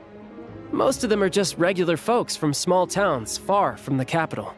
Speaker 12: Most of them are just regular folks from small towns far from the capital.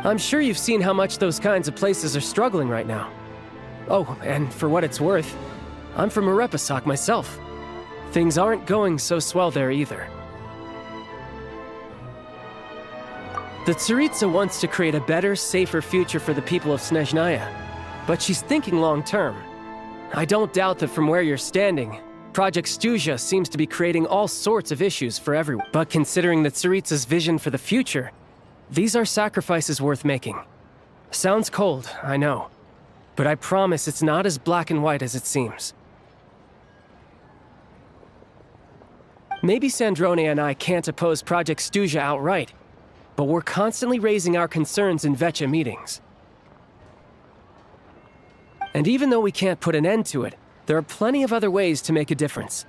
Speaker 12: I'm sure you've seen how much those kinds of places are struggling right now. Oh, and for what it's worth, I'm from Arepasak myself. Things aren't going so swell there either. The Tsaritsa wants to create a better, safer future for the people of Snezhnaya, but she's thinking long-term. I don't doubt that from where you're standing, Project Stuzha seems to be creating all sorts of issues for everyone. But considering the Tsaritsa's vision for the future, these are sacrifices worth making. Sounds cold, I know, but I promise it's not as black and white as it seems. Maybe Sandrone and I can't oppose Project Stuzha outright, but we're constantly raising our concerns in Vecha meetings. And even though we can't put an end to it, there are plenty of other ways to make a difference.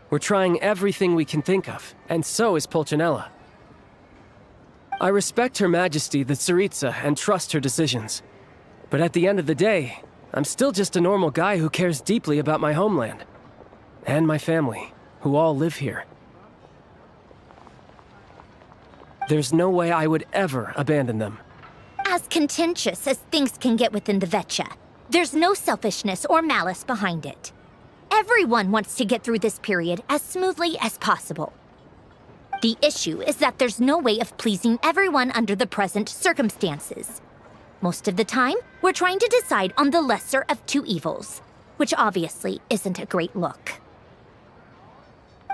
Speaker 12: We're trying everything we can think of, and so is Pulcinella. I respect Her Majesty, the Tsaritsa, and trust her decisions. But at the end of the day, I'm still just a normal guy who cares deeply about my homeland. And my family, who all live here. There's no way I would ever abandon them.
Speaker 9: As contentious as things can get within the Vecha, there's no selfishness or malice behind it. Everyone wants to get through this period as smoothly as possible. The issue is that there's no way of pleasing everyone under the present circumstances. Most of the time, we're trying to decide on the lesser of two evils, which obviously isn't a great look.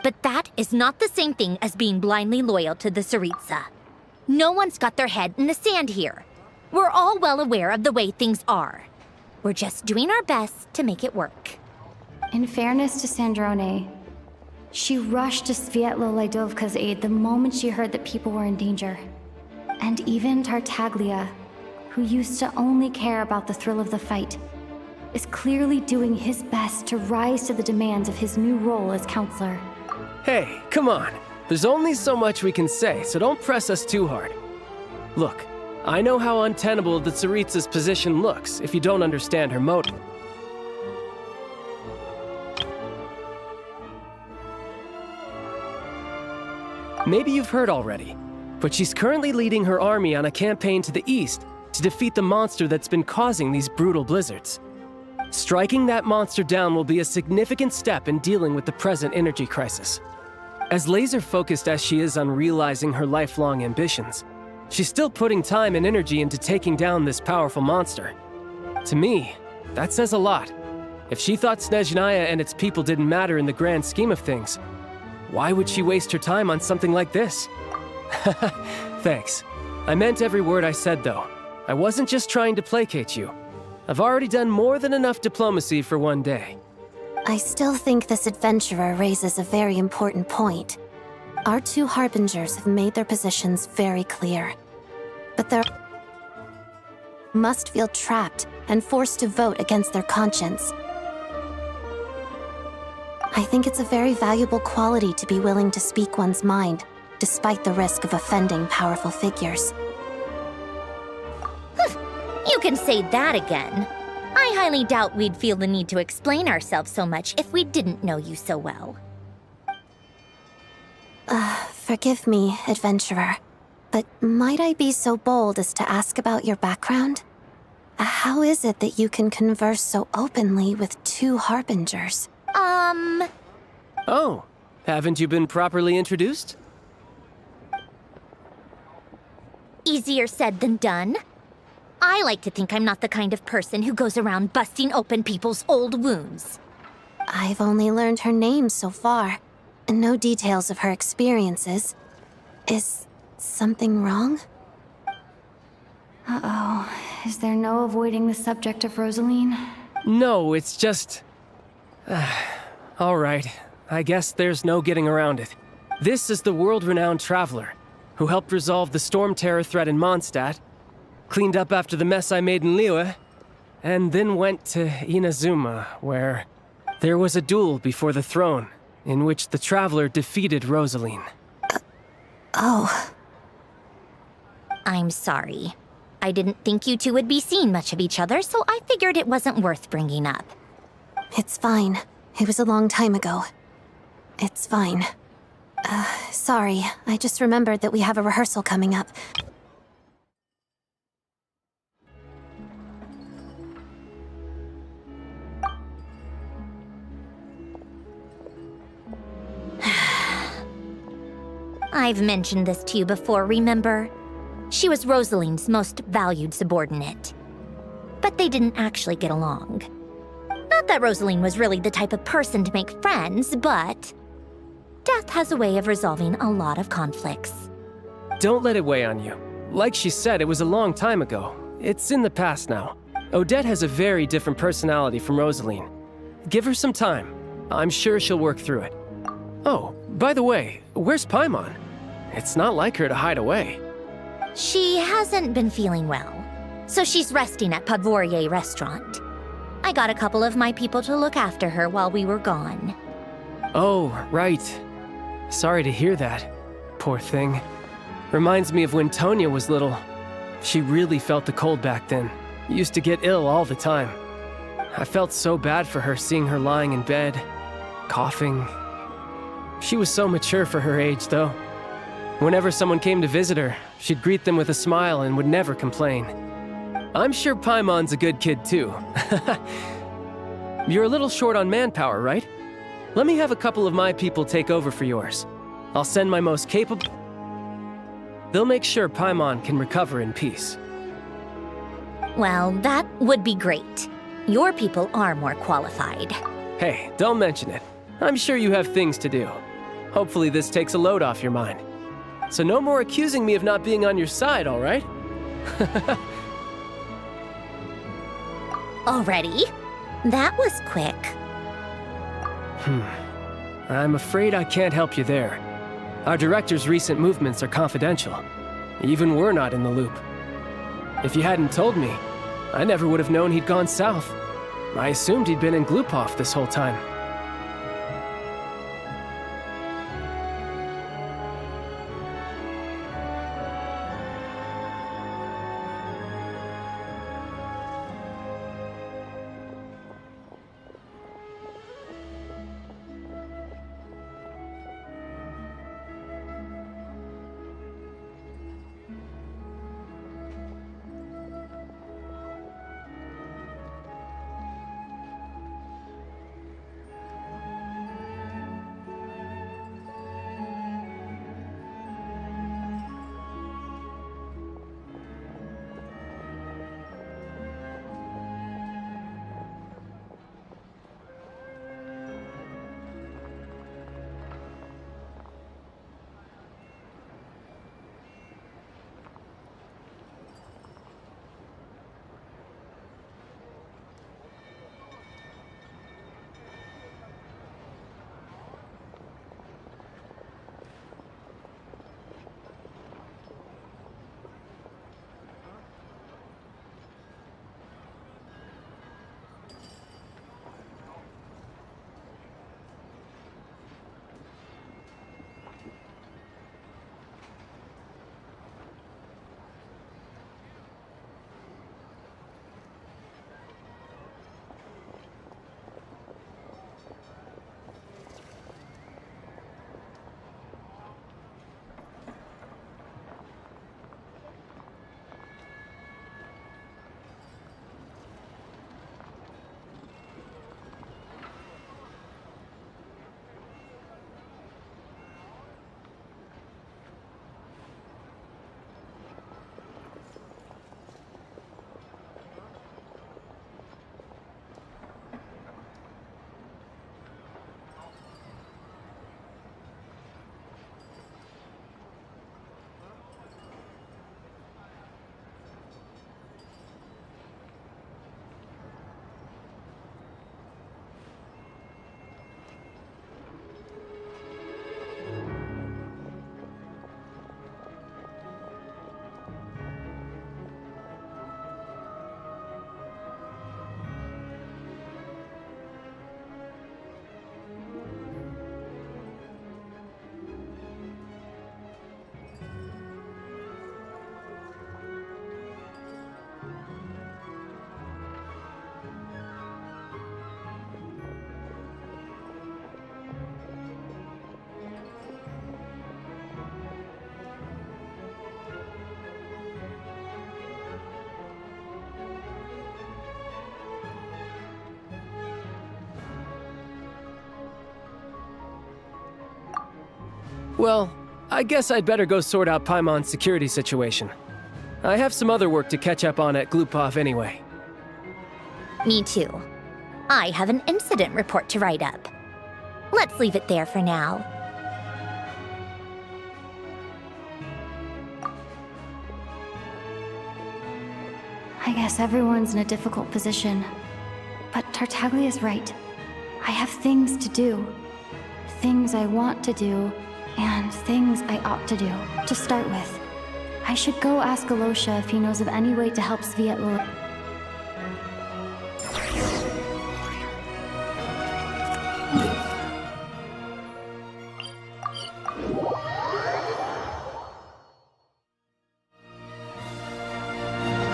Speaker 9: But that is not the same thing as being blindly loyal to the Tsaritsa. No one's got their head in the sand here. We're all well aware of the way things are. We're just doing our best to make it work.
Speaker 11: In fairness to Sandrone, she rushed to Svietlo Laidovka's aid the moment she heard that people were in danger. And even Tartaglia, who used to only care about the thrill of the fight, is clearly doing his best to rise to the demands of his new role as counselor.
Speaker 12: Hey, come on. There's only so much we can say, so don't press us too hard. Look, I know how untenable the Tsaritsa's position looks if you don't understand her motive. Maybe you've heard already, but she's currently leading her army on a campaign to the east to defeat the monster that's been causing these brutal blizzards. Striking that monster down will be a significant step in dealing with the present energy crisis. As laser-focused as she is on realizing her lifelong ambitions, she's still putting time and energy into taking down this powerful monster. To me, that says a lot. If she thought Snezhnaya and its people didn't matter in the grand scheme of things, why would she waste her time on something like this? Thanks. I meant every word I said, though. I wasn't just trying to placate you. I've already done more than enough diplomacy for one day.
Speaker 10: I still think this adventurer raises a very important point. Our two harbingers have made their positions very clear. But they must feel trapped and forced to vote against their conscience. I think it's a very valuable quality to be willing to speak one's mind, despite the risk of offending powerful figures.
Speaker 9: You can say that again. I highly doubt we'd feel the need to explain ourselves so much if we didn't know you so well.
Speaker 10: Forgive me, adventurer, but might I be so bold as to ask about your background? How is it that you can converse so openly with two harbingers?
Speaker 12: Oh, haven't you been properly introduced?
Speaker 9: Easier said than done. I like to think I'm not the kind of person who goes around busting open people's old wounds.
Speaker 10: I've only learned her name so far, and no details of her experiences. Is something wrong?
Speaker 11: Uh-oh. Is there no avoiding the subject of Rosaline?
Speaker 12: No, it's just... all right. I guess there's no getting around it. This is the world-renowned traveler, who helped resolve the storm terror threat in Mondstadt, cleaned up after the mess I made in Liyue, and then went to Inazuma, where there was a duel before the throne, in which the traveler defeated Rosaline.
Speaker 10: Oh.
Speaker 9: I'm sorry. I didn't think you two would be seeing much of each other, so I figured it wasn't worth bringing up.
Speaker 10: It's fine. It was a long time ago. It's fine. Sorry. I just remembered that we have a rehearsal coming up.
Speaker 9: I've mentioned this to you before, remember? She was Rosaline's most valued subordinate. But they didn't actually get along. Not that Rosaline was really the type of person to make friends, but death has a way of resolving a lot of conflicts.
Speaker 12: Don't let it weigh on you. Like she said, it was a long time ago. It's in the past now. Odette has a very different personality from Rosaline. Give her some time. I'm sure she'll work through it. Oh, by the way, where's Paimon? It's not like her to hide away.
Speaker 9: She hasn't been feeling well, so she's resting at Pavorier Restaurant. I got a couple of my people to look after her while we were gone.
Speaker 12: Oh, right. Sorry to hear that. Poor thing. Reminds me of when Tonya was little. She really felt the cold back then. Used to get ill all the time. I felt so bad for her seeing her lying in bed, coughing. She was so mature for her age, though. Whenever someone came to visit her, she'd greet them with a smile and would never complain. I'm sure Paimon's a good kid, too. You're a little short on manpower, right? Let me have a couple of my people take over for yours. I'll send my most capable... They'll make sure Paimon can recover in peace.
Speaker 9: Well, that would be great. Your people are more qualified.
Speaker 12: Hey, don't mention it. I'm sure you have things to do. Hopefully this takes a load off your mind. So no more accusing me of not being on your side, all right?
Speaker 9: Already? That was quick.
Speaker 12: I'm afraid I can't help you there. Our director's recent movements are confidential. Even we're not in the loop. If you hadn't told me, I never would have known he'd gone south. I assumed he'd been in Glupov this whole time. Well, I guess I'd better go sort out Paimon's security situation. I have some other work to catch up on at Glupov anyway.
Speaker 9: Me too. I have an incident report to write up. Let's leave it there for now.
Speaker 11: I guess everyone's in a difficult position. But Tartaglia's right. I have things to do. Things I want to do, and things I ought to do. To start with, I should go ask Alosha if he knows of any way to help Sviet.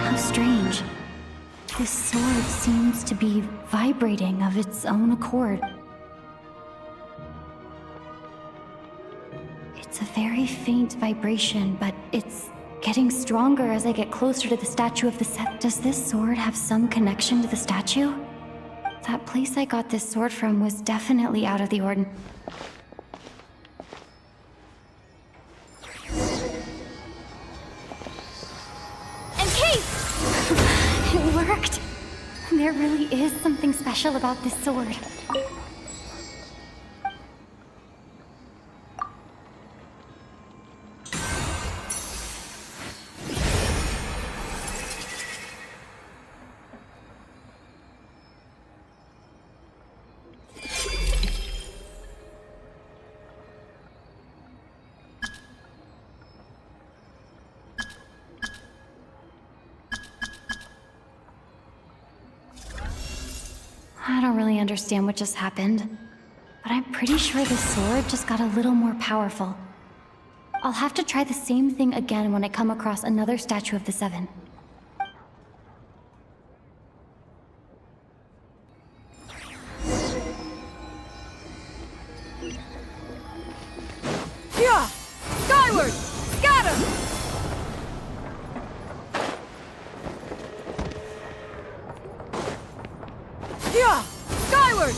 Speaker 11: How strange. This sword seems to be vibrating of its own accord. It's a very faint vibration, but it's getting stronger as I get closer to the statue of the set. Does this sword have some connection to the statue? That place I got this sword from was definitely out of the ordinary. It worked! There really is something special about this sword. I don't really understand what just happened, but I'm pretty sure this sword just got a little more powerful. I'll have to try the same thing again when I come across another statue of the Seven.
Speaker 13: Yeah! Skyward! Scatter! Yeah! Skyward!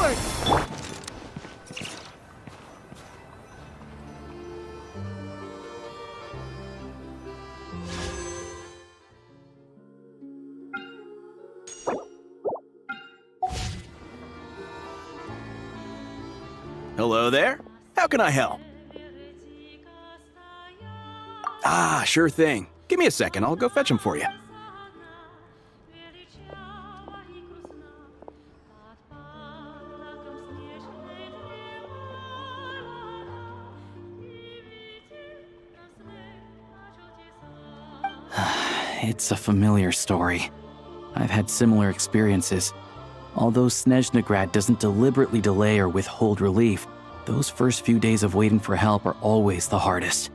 Speaker 13: Skyward!
Speaker 14: Hello there. How can I help? Ah, sure thing. Give me a second. I'll go fetch him for you.
Speaker 2: It's a familiar story. I've had similar experiences. Although Snezhnegrad doesn't deliberately delay or withhold relief, those first few days of waiting for help are always the hardest.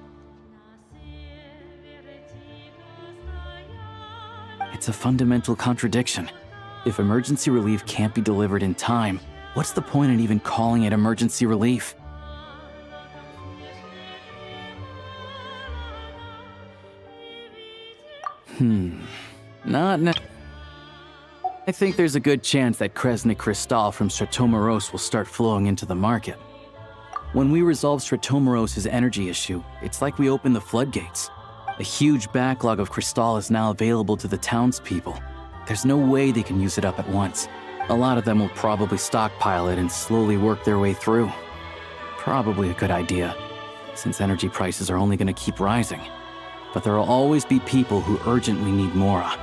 Speaker 2: It's a fundamental contradiction. If emergency relief can't be delivered in time, what's the point in even calling it emergency relief? I think there's a good chance that Kresnik Crystal from Stratomeros will start flowing into the market. When we resolve Stratomeros' energy issue, it's like we open the floodgates. A huge backlog of Crystal is now available to the townspeople. There's no way they can use it up at once. A lot of them will probably stockpile it and slowly work their way through. Probably a good idea, since energy prices are only going to keep rising. But there will always be people who urgently need Mora.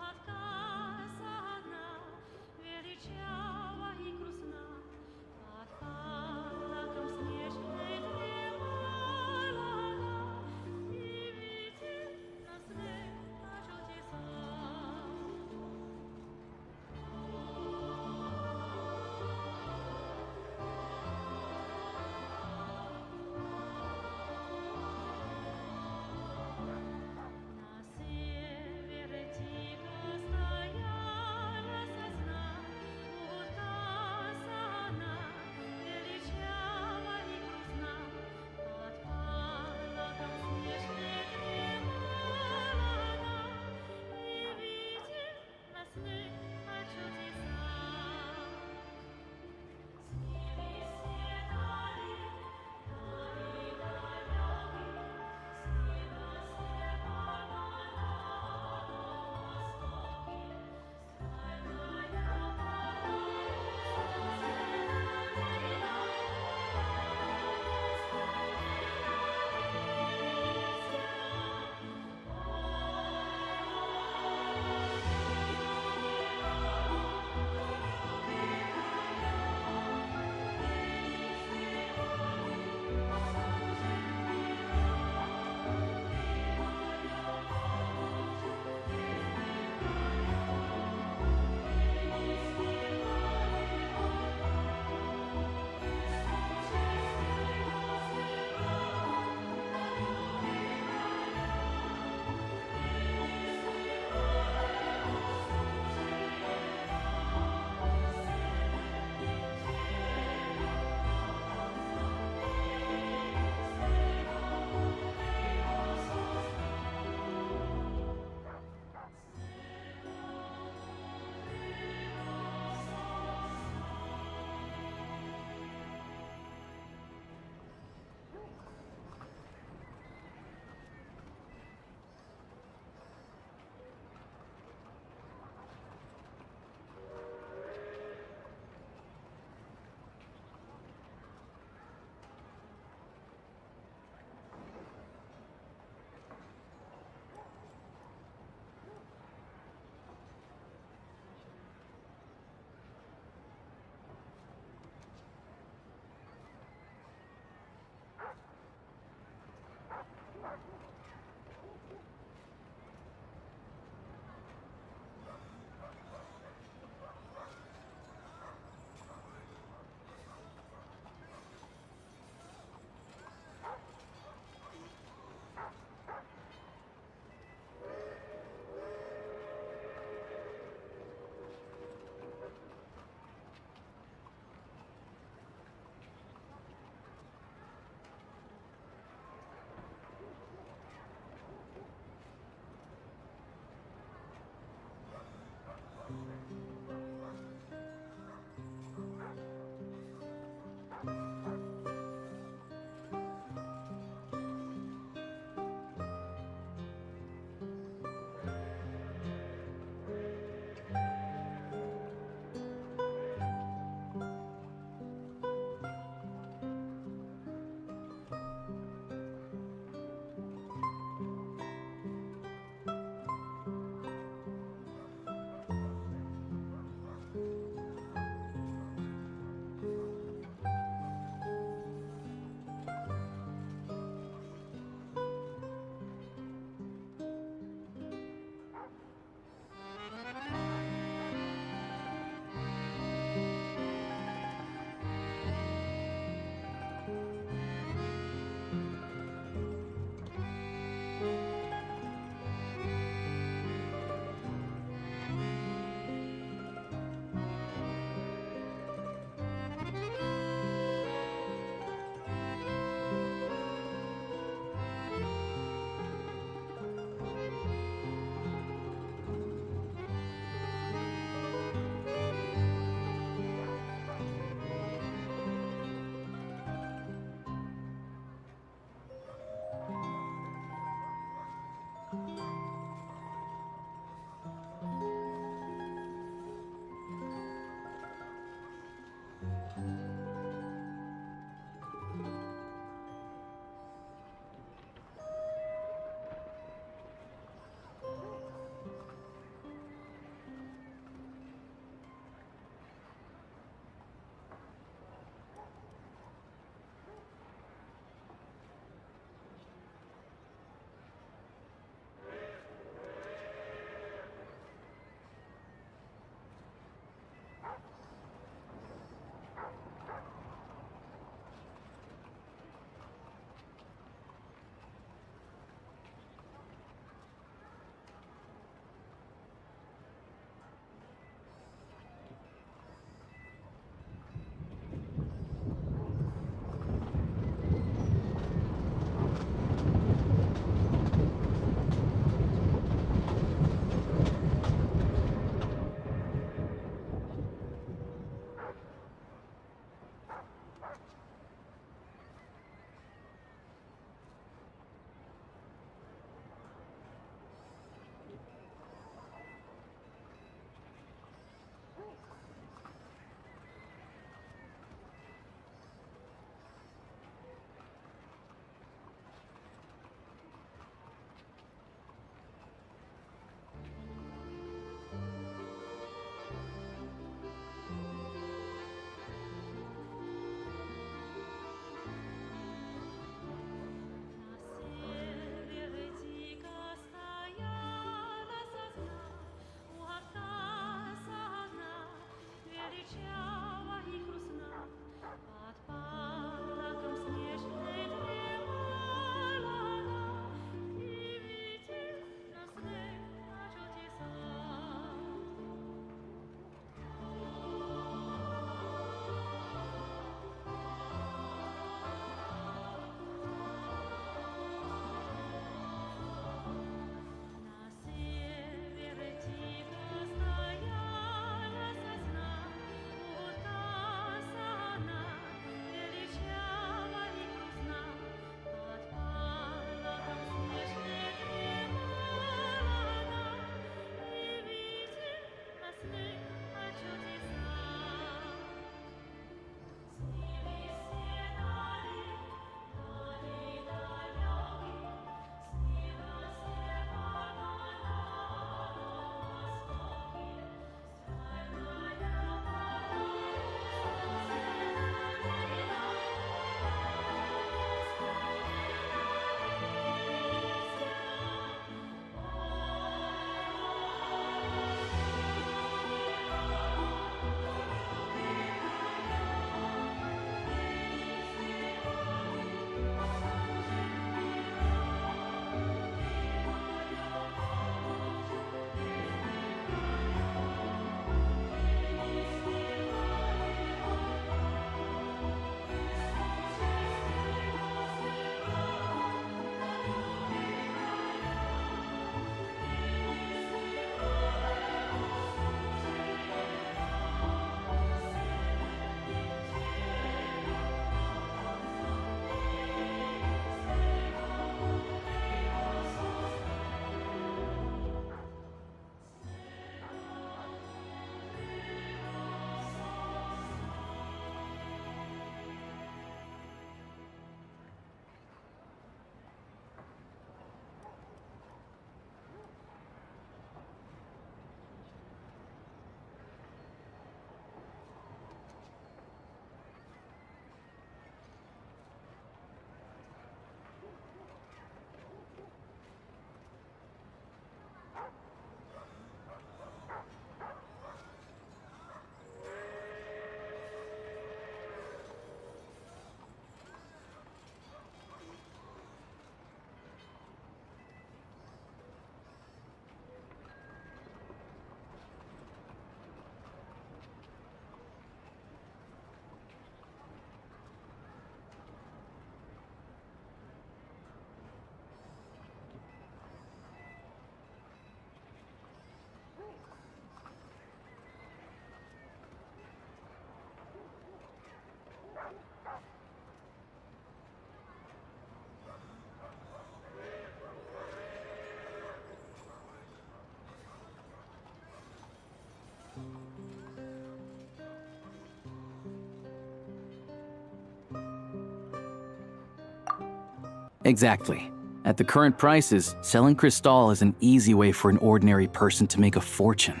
Speaker 2: Exactly. At the current prices, selling Crystal is an easy way for an ordinary person to make a fortune.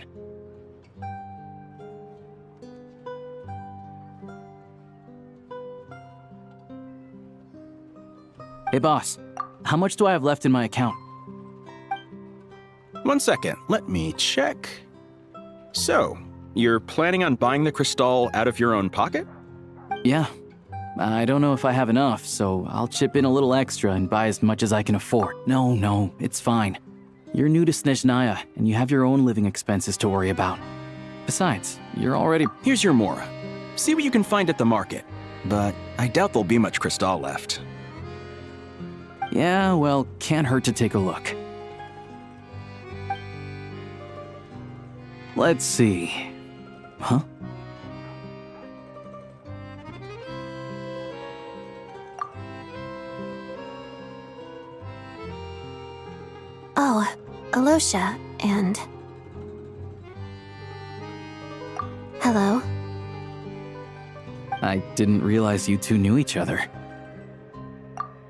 Speaker 2: Hey boss, how much do I have left in my account?
Speaker 14: 1 second, let me check. So, you're planning on buying the Crystal out of your own pocket?
Speaker 2: Yeah. I don't know if I have enough, so I'll chip in a little extra and buy as much as I can afford. No, it's fine. You're new to Snezhnaya, and you have your own living expenses to worry about. Besides, you're already—
Speaker 14: Here's your Mora. See what you can find at the market. But I doubt there'll be much Crystal left.
Speaker 2: Yeah, well, can't hurt to take a look. Let's see. Huh?
Speaker 10: Oh, Alosha, and... Hello.
Speaker 2: I didn't realize you two knew each other.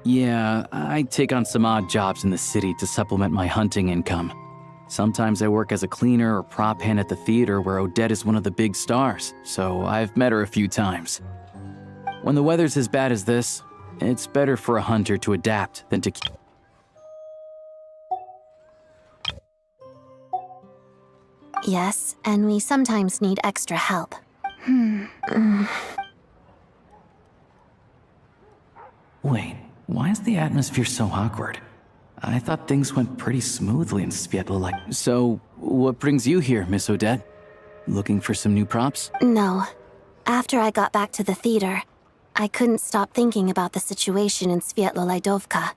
Speaker 2: Yeah, I take on some odd jobs in the city to supplement my hunting income. Sometimes I work as a cleaner or prop hand at the theater where Odette is one of the big stars, so I've met her a few times. When the weather's as bad as this, it's better for a hunter to adapt than to keep.
Speaker 10: Yes, and we sometimes need extra help.
Speaker 2: Wait, why is the atmosphere so awkward? I thought things went pretty smoothly in Sviatlo. So, what brings you here, Miss Odette? Looking for some new props?
Speaker 10: No. After I got back to the theater, I couldn't stop thinking about the situation in Sviatlo.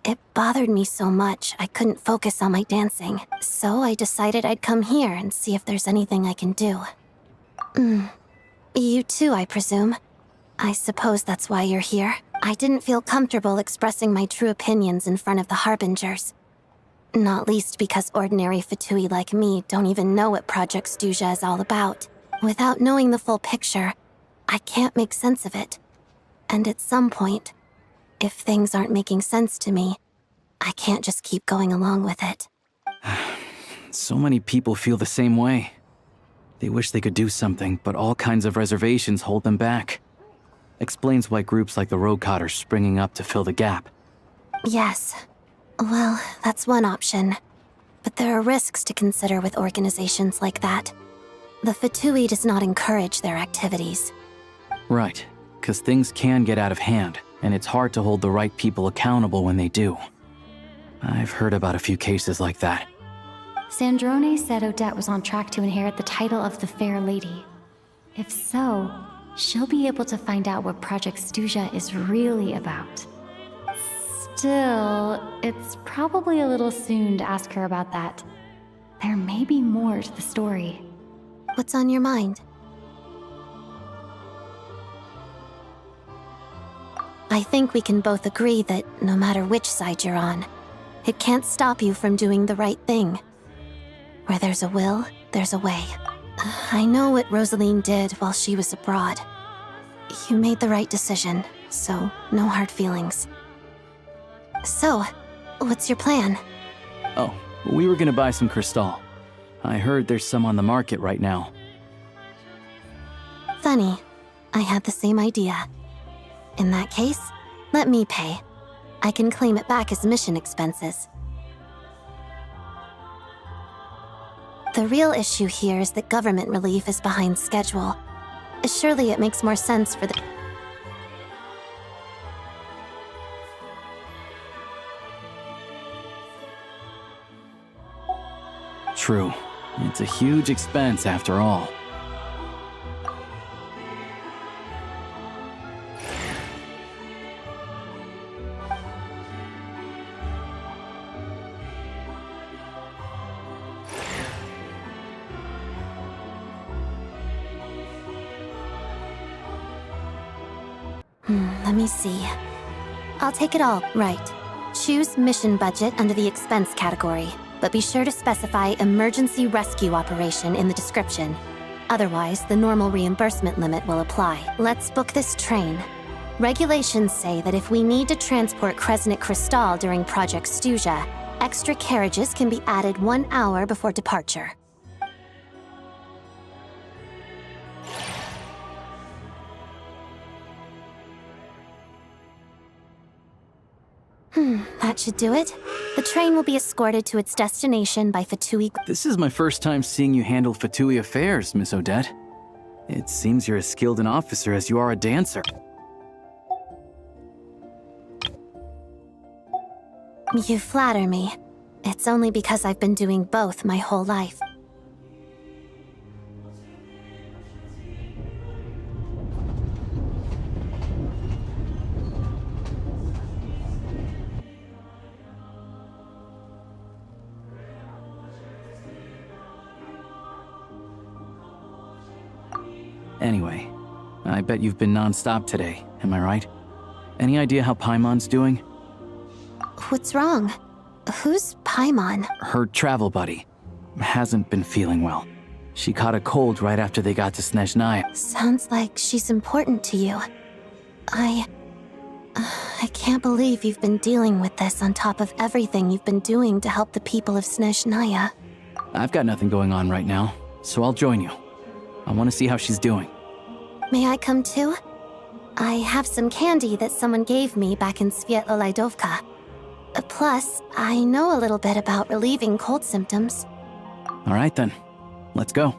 Speaker 10: It bothered me so much, I couldn't focus on my dancing. So I decided I'd come here and see if there's anything I can do. You too, I presume. I suppose that's why you're here. I didn't feel comfortable expressing my true opinions in front of the Harbingers. Not least because ordinary Fatui like me don't even know what Project Stuja is all about. Without knowing the full picture, I can't make sense of it. And at some point, if things aren't making sense to me, I can't just keep going along with it.
Speaker 2: So many people feel the same way. They wish they could do something, but all kinds of reservations hold them back. Explains why groups like the Roadcott are springing up to fill the gap.
Speaker 10: Yes. Well, that's one option. But there are risks to consider with organizations like that. The Fatui does not encourage their activities.
Speaker 2: Right, because things can get out of hand, and it's hard to hold the right people accountable when they do. I've heard about a few cases like that.
Speaker 11: Sandrone said Odette was on track to inherit the title of the Fair Lady. If so, she'll be able to find out what Project Stuja is really about. Still, it's probably a little soon to ask her about that. There may be more to the story.
Speaker 10: What's on your mind? I think we can both agree that no matter which side you're on, it can't stop you from doing the right thing. Where there's a will, there's a way. I know what Rosaline did while she was abroad. You made the right decision, so no hard feelings. So, what's your plan?
Speaker 2: Oh, we were gonna buy some Crystal. I heard there's some on the market right now.
Speaker 10: Funny. I had the same idea. In that case, let me pay. I can claim it back as mission expenses. The real issue here is that government relief is behind schedule. Surely it makes more sense for the...
Speaker 2: True. It's a huge expense after all.
Speaker 10: Let me see. I'll take it all, right. Choose mission budget under the expense category, but be sure to specify emergency rescue operation in the description. Otherwise, the normal reimbursement limit will apply. Let's book this train. Regulations say that if we need to transport Kresnik Crystal during Project Stuja, extra carriages can be added 1 hour before departure. That should do it. The train will be escorted to its destination by Fatui.
Speaker 2: This is my first time seeing you handle Fatui affairs, Miss Odette. It seems you're as skilled an officer as you are a dancer.
Speaker 10: You flatter me. It's only because I've been doing both my whole life.
Speaker 2: Anyway, I bet you've been non-stop today, am I right? Any idea how Paimon's doing?
Speaker 10: What's wrong? Who's Paimon?
Speaker 2: Her travel buddy. Hasn't been feeling well. She caught a cold right after they got to Snezhnaya.
Speaker 10: Sounds like she's important to you. I can't believe you've been dealing with this on top of everything you've been doing to help the people of Snezhnaya.
Speaker 2: I've got nothing going on right now, so I'll join you. I want to see how she's doing.
Speaker 10: May I come too? I have some candy that someone gave me back in Svietlo-Laidovka. Plus, I know a little bit about relieving cold symptoms.
Speaker 2: All right then, let's go.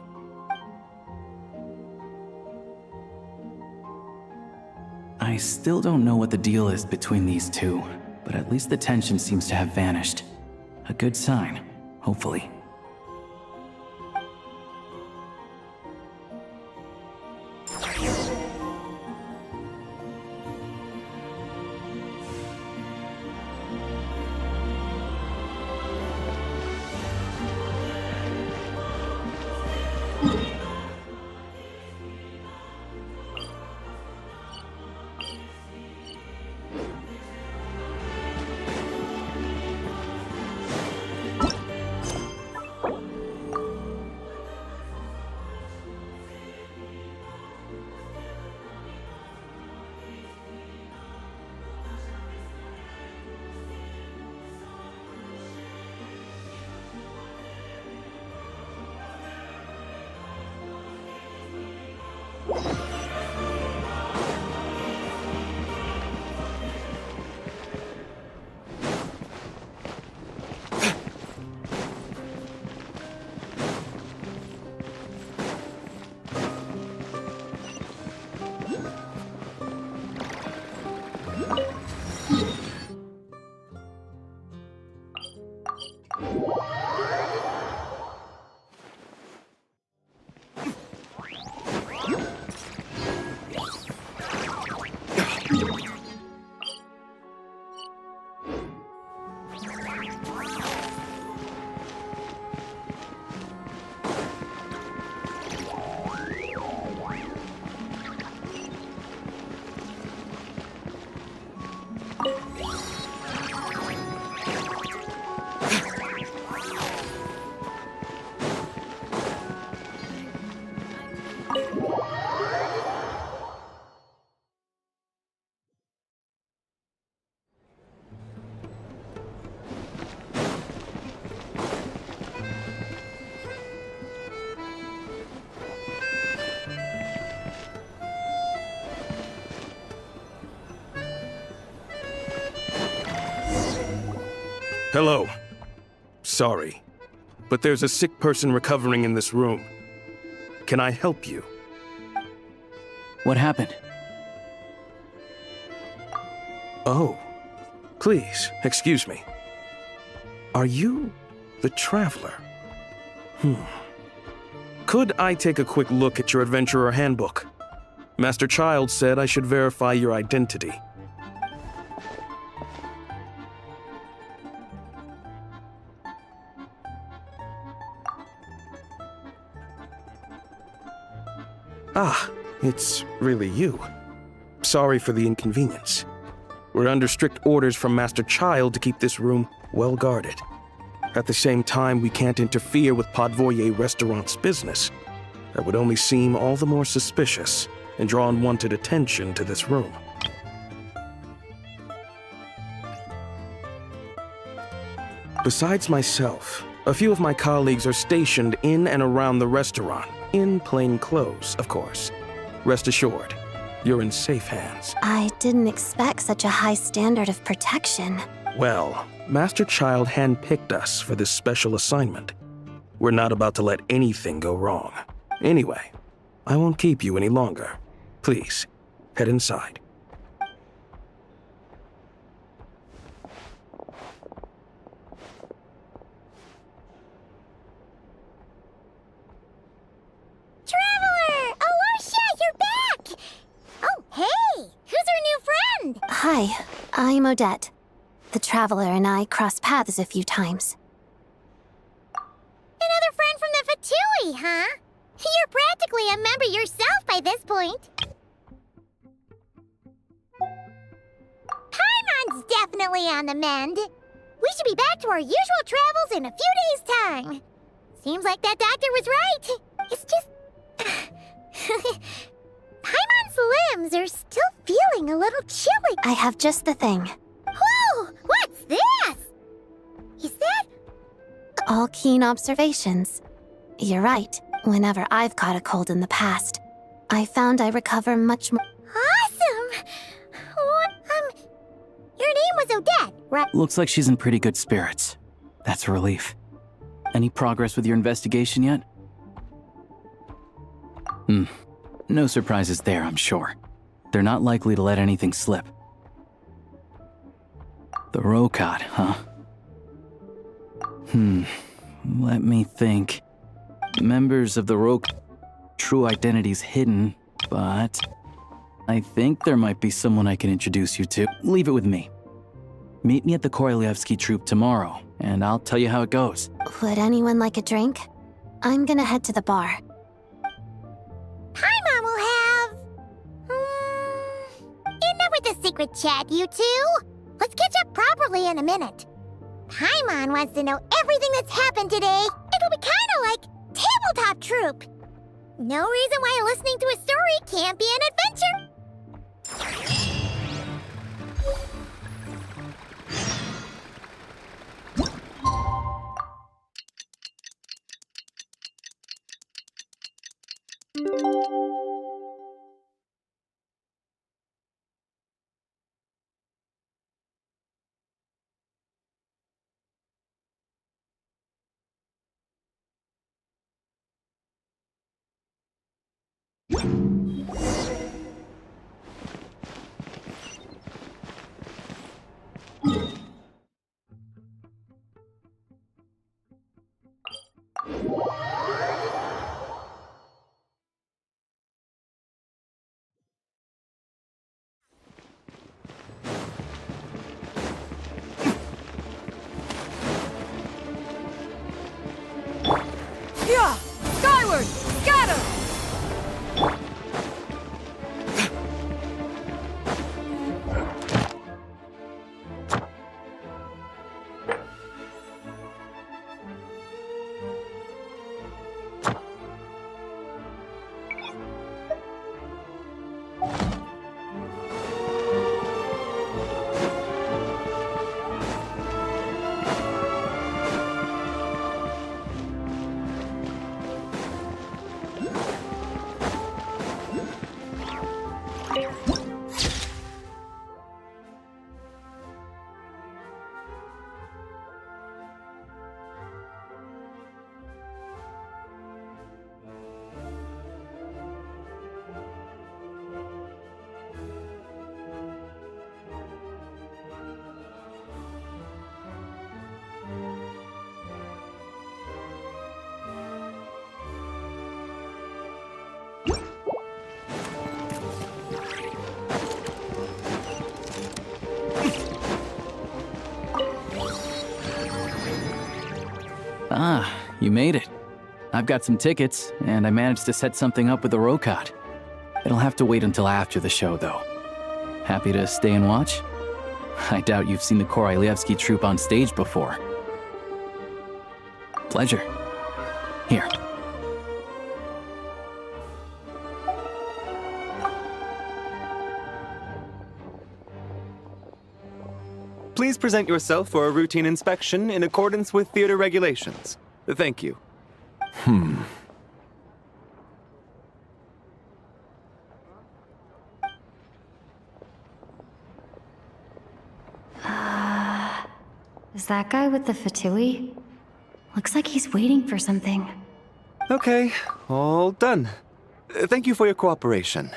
Speaker 2: I still don't know what the deal is between these two, but at least the tension seems to have vanished. A good sign, hopefully.
Speaker 5: Hello. Sorry, but there's a sick person recovering in this room. Can I help you?
Speaker 2: What happened?
Speaker 5: Oh, please, excuse me. Are you the Traveler? Could I take a quick look at your Adventurer Handbook? Master Child said I should verify your identity. Ah, it's really you. Sorry for the inconvenience. We're under strict orders from Master Child to keep this room well guarded. At the same time, we can't interfere with Podvoye Restaurant's business. That would only seem all the more suspicious and draw unwanted attention to this room. Besides myself, a few of my colleagues are stationed in and around the restaurant, in plain clothes, of course. Rest assured, you're in safe hands.
Speaker 10: I didn't expect such a high standard of protection.
Speaker 5: Well, Master Child handpicked us for this special assignment. We're not about to let anything go wrong. Anyway, I won't keep you any longer. Please, head inside.
Speaker 3: Traveler! Aloysia, you're back! Oh, hey! Who's our new friend?
Speaker 10: Hi, I'm Odette. The Traveler and I crossed paths a few times.
Speaker 3: Another friend from the Fatui, huh? You're practically a member yourself by this point. Paimon's definitely on the mend. We should be back to our usual travels in a few days' time. Seems like that doctor was right. It's just... Paimon's limbs are still feeling a little chilly.
Speaker 10: I have just the thing.
Speaker 3: Whoa! What's this? Is that...
Speaker 10: All keen observations. You're right. Whenever I've caught a cold in the past, I found I recover much more.
Speaker 3: Awesome! Your name was Odette, right?
Speaker 2: Looks like she's in pretty good spirits. That's a relief. Any progress with your investigation yet? No surprises there, I'm sure. They're not likely to let anything slip. The Rokad, huh? Let me think. Members of the Rokad, true identity's hidden, but I think there might be someone I can introduce you to. Leave it with me. Meet me at the Korolyevsky troop tomorrow, and I'll tell you how it goes.
Speaker 10: Would anyone like a drink? I'm gonna head to the bar.
Speaker 3: Paimon will have... enough with the secret chat, you two. Let's catch up properly in a minute. Paimon wants to know everything that's happened today. It'll be kinda like tabletop troop. No reason why listening to a story can't be an adventure.
Speaker 13: Yeah! Skyward! Scatter!
Speaker 2: Ah, you made it. I've got some tickets, and I managed to set something up with the Rokad. It'll have to wait until after the show, though. Happy to stay and watch? I doubt you've seen the Korolyevsky troupe on stage before. Pleasure. Here.
Speaker 15: Please present yourself for a routine inspection in accordance with theater regulations. Thank you.
Speaker 11: Is that guy with the fatui? Looks like he's waiting for something.
Speaker 15: Okay, all done. Thank you for your cooperation.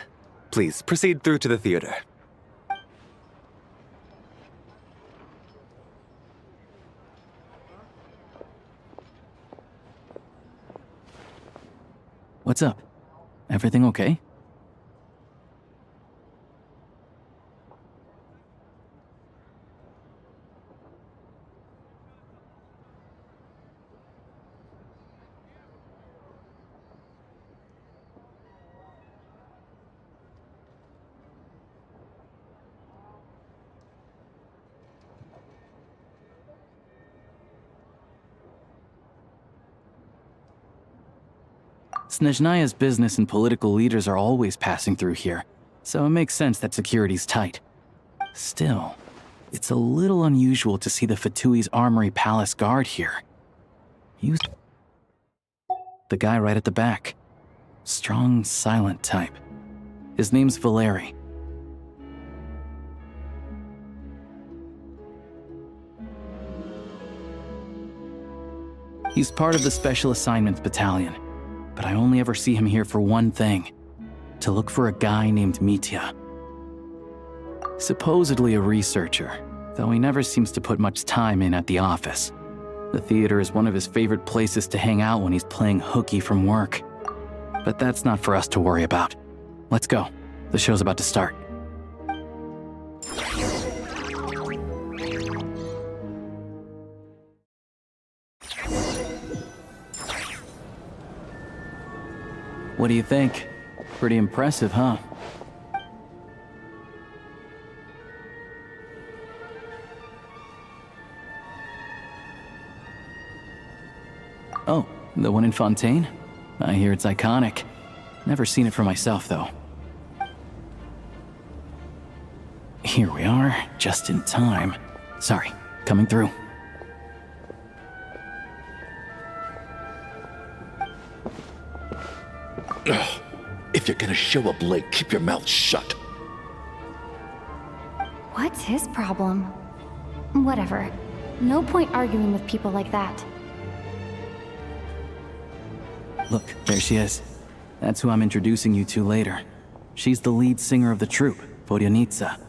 Speaker 15: Please proceed through to the theater.
Speaker 2: What's up? Everything okay? Snezhnaya's business and political leaders are always passing through here, so it makes sense that security's tight. Still, it's a little unusual to see the Fatui's Armory Palace guard here. The guy right at the back. Strong, silent type. His name's Valeri. He's part of the Special Assignments Battalion, but I only ever see him here for one thing: to look for a guy named Mitya. Supposedly a researcher, though he never seems to put much time in at the office. The theater is one of his favorite places to hang out when he's playing hooky from work. But that's not for us to worry about. Let's go. The show's about to start. What do you think? Pretty impressive, huh? Oh, the one in Fontaine? I hear it's iconic. Never seen it for myself, though. Here we are, just in time. Sorry, coming through.
Speaker 8: If you're gonna show up late, keep your mouth shut.
Speaker 11: What's his problem? Whatever. No point arguing with people like that.
Speaker 2: Look, there she is. That's who I'm introducing you to later. She's the lead singer of the troupe, Vodyanitsa.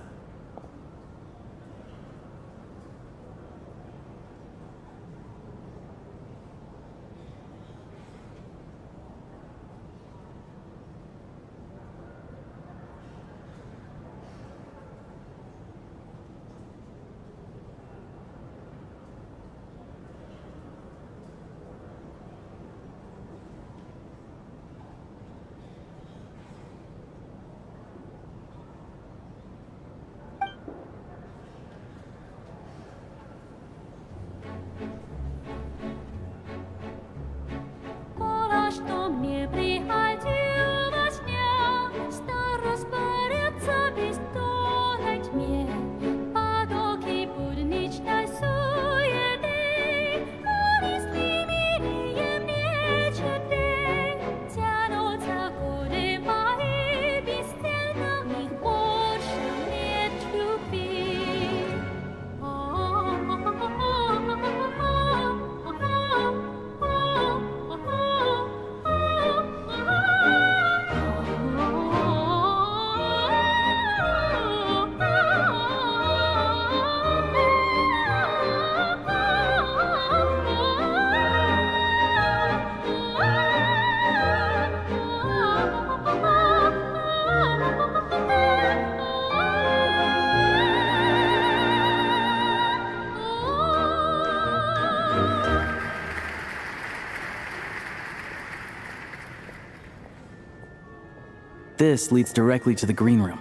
Speaker 2: This leads directly to the green room.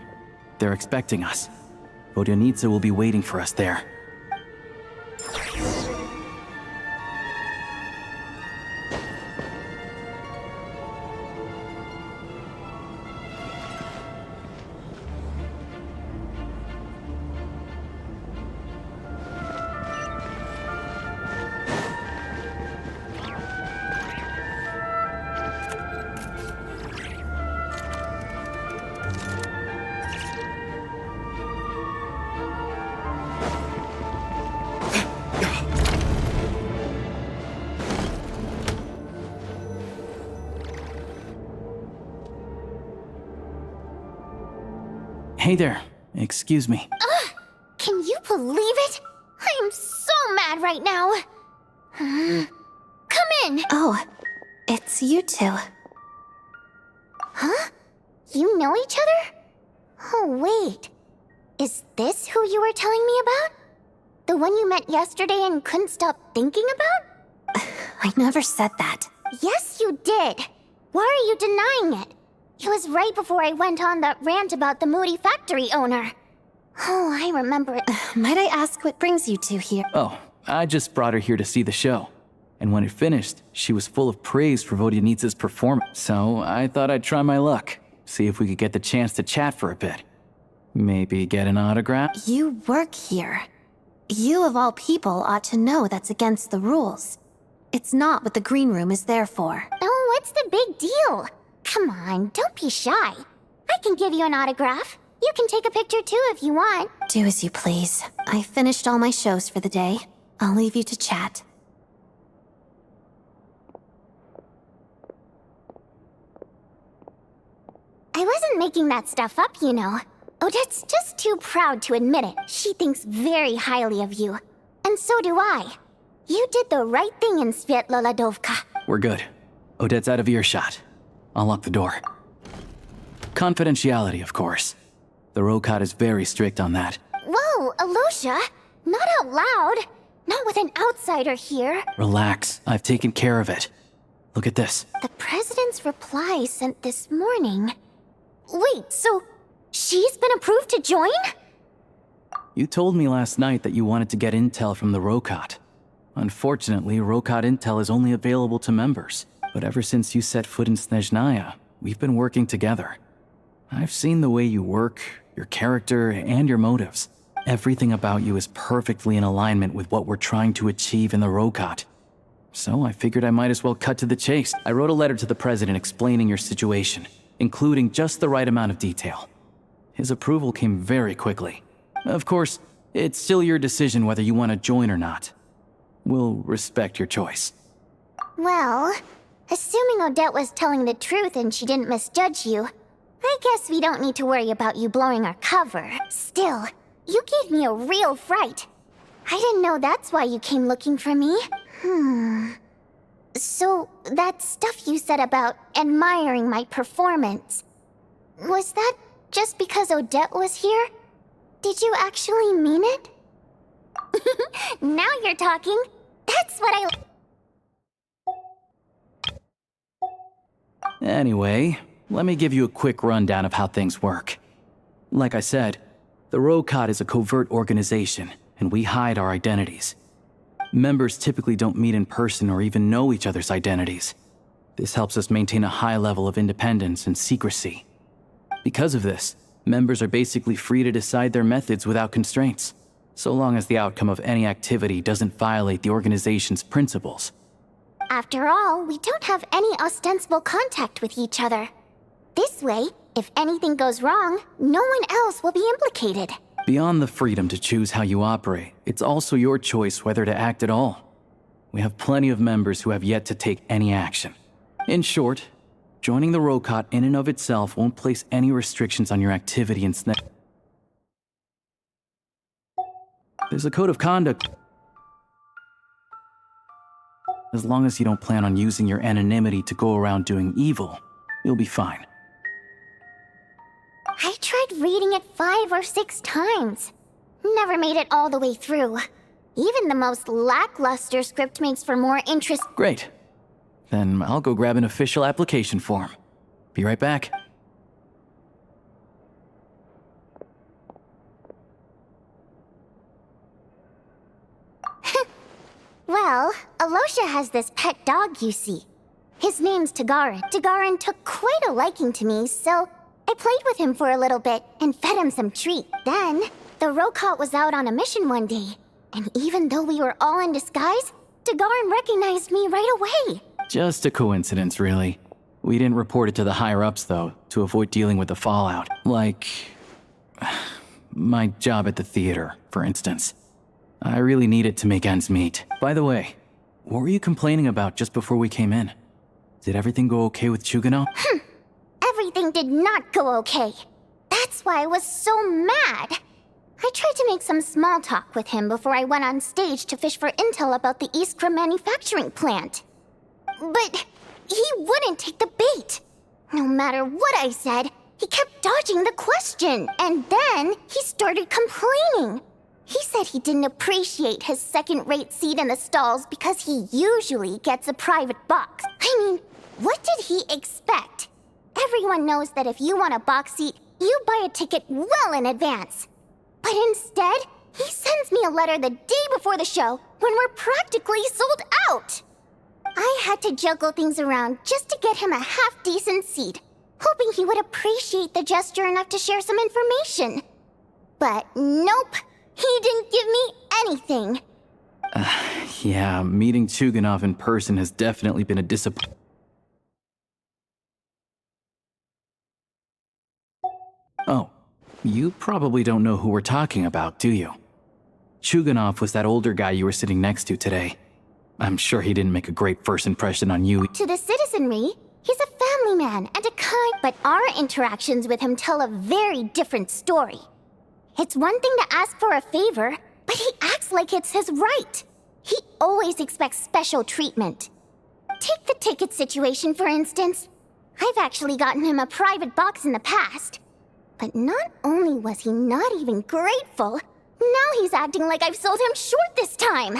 Speaker 2: They're expecting us. Vodyanitsa will be waiting for us there. Hey there. Excuse me.
Speaker 3: Can you believe it? I am so mad right now. Come in.
Speaker 10: Oh, it's you two.
Speaker 3: Huh? You know each other? Oh, wait. Is this who you were telling me about? The one you met yesterday and couldn't stop thinking about?
Speaker 10: I never said that.
Speaker 3: Yes, you did. Why are you denying it? It was right before I went on that rant about the moody factory owner. Oh, I remember it.
Speaker 10: Might I ask what brings you two here?
Speaker 2: Oh, I just brought her here to see the show. And when it finished, she was full of praise for Vodyanitsa's performance. So I thought I'd try my luck, see if we could get the chance to chat for a bit. Maybe get an autograph?
Speaker 10: You work here. You of all people ought to know that's against the rules. It's not what the green room is there for.
Speaker 3: Oh, what's the big deal? Come on, don't be shy. I can give you an autograph. You can take a picture too if you want.
Speaker 10: Do as you please. I finished all my shows for the day. I'll leave you to chat.
Speaker 3: I wasn't making that stuff up, you know. Odette's just too proud to admit it. She thinks very highly of you. And so do I. You did the right thing in Svietloladovka.
Speaker 2: We're good. Odette's out of earshot. I'll lock the door. Confidentiality, of course. The Rokot is very strict on that.
Speaker 3: Whoa, Alosha! Not out loud! Not with an outsider here.
Speaker 2: Relax, I've taken care of it. Look at this.
Speaker 3: The president's reply sent this morning. Wait, so she's been approved to join?
Speaker 2: You told me last night that you wanted to get intel from the Rokot. Unfortunately, Rokot intel is only available to members. But ever since you set foot in Snezhnaya, we've been working together. I've seen the way you work, your character, and your motives. Everything about you is perfectly in alignment with what we're trying to achieve in the Rokot. So I figured I might as well cut to the chase. I wrote a letter to the president explaining your situation, including just the right amount of detail. His approval came very quickly. Of course, it's still your decision whether you want to join or not. We'll respect your choice.
Speaker 3: Well, assuming Odette was telling the truth and she didn't misjudge you, I guess we don't need to worry about you blowing our cover. Still, you gave me a real fright. I didn't know that's why you came looking for me. So, that stuff you said about admiring my performance, was that just because Odette was here? Did you actually mean it? Now you're talking. That's what I...
Speaker 2: Anyway, let me give you a quick rundown of how things work. Like I said, the Rokot is a covert organization, and we hide our identities. Members typically don't meet in person or even know each other's identities. This helps us maintain a high level of independence and secrecy. Because of this, members are basically free to decide their methods without constraints, so long as the outcome of any activity doesn't violate the organization's principles.
Speaker 3: After all, we don't have any ostensible contact with each other. This way, if anything goes wrong, no one else will be implicated.
Speaker 2: Beyond the freedom to choose how you operate, it's also your choice whether to act at all. We have plenty of members who have yet to take any action. In short, joining the Rokot in and of itself won't place any restrictions on your activity in Snezhnaya. There's a code of conduct. As long as you don't plan on using your anonymity to go around doing evil, you'll be fine.
Speaker 3: I tried reading it 5 or 6 times. Never made it all the way through. Even the most lackluster script makes for more interest.
Speaker 2: Great. Then I'll go grab an official application form. Be right back.
Speaker 3: Well, Alosha has this pet dog, you see. His name's Tagarin. Tagarin took quite a liking to me, so I played with him for a little bit and fed him some treat. Then, the Rokot was out on a mission one day, and even though we were all in disguise, Tagarin recognized me right away.
Speaker 2: Just a coincidence, really. We didn't report it to the higher-ups, though, to avoid dealing with the fallout. Like... my job at the theater, for instance. I really needed to make ends meet. By the way, what were you complaining about just before we came in? Did everything go okay with Chugano?
Speaker 3: Everything did not go okay. That's That's why I was so mad. I tried to make some small talk with him before I went on stage to fish for intel about the Iskra manufacturing plant. But he wouldn't take the bait. No matter what I said, he kept dodging the question. And then he started complaining. He said he didn't appreciate his second-rate seat in the stalls because he usually gets a private box. I mean, what did he expect? Everyone knows that if you want a box seat, you buy a ticket well in advance. But instead, he sends me a letter the day before the show when we're practically sold out. I had to juggle things around just to get him a half-decent seat, hoping he would appreciate the gesture enough to share some information. But nope, he didn't give me anything.
Speaker 2: Yeah, meeting Chuganov in person has definitely been a disappointment. Oh, you probably don't know who we're talking about, do you? Chuganov was that older guy you were sitting next to today. I'm sure he didn't make a great first impression on you.
Speaker 3: To the citizenry, he's a family man and a kind, but our interactions with him tell a very different story. It's one thing to ask for a favor, but he acts like it's his right. He always expects special treatment. Take the ticket situation, for instance. I've actually gotten him a private box in the past. But not only was he not even grateful, now he's acting like I've sold him short this time.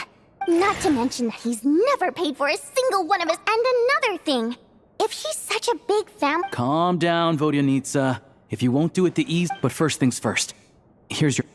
Speaker 3: Not to mention that he's never paid for a single one of his. And another thing, if he's such a big fan—
Speaker 2: Calm down, Vodyanitsa. If you won't do it the easy, but first things first. Here's your—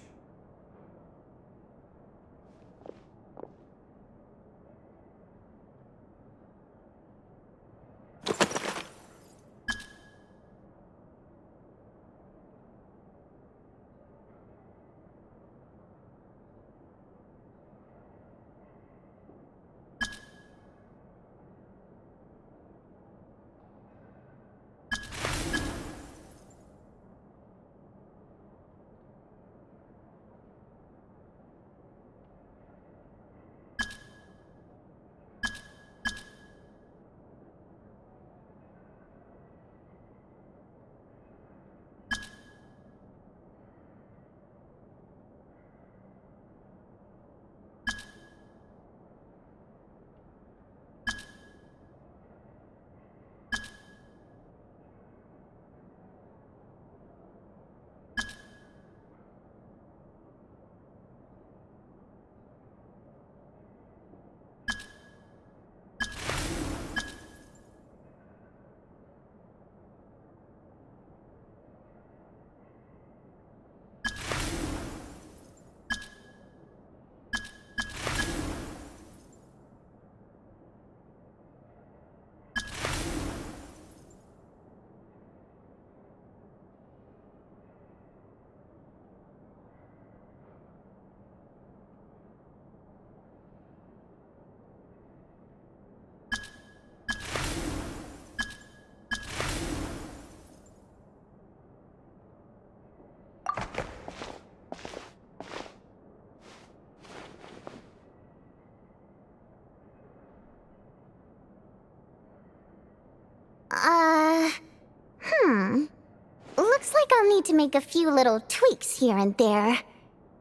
Speaker 3: Looks like I'll need to make a few little tweaks here and there.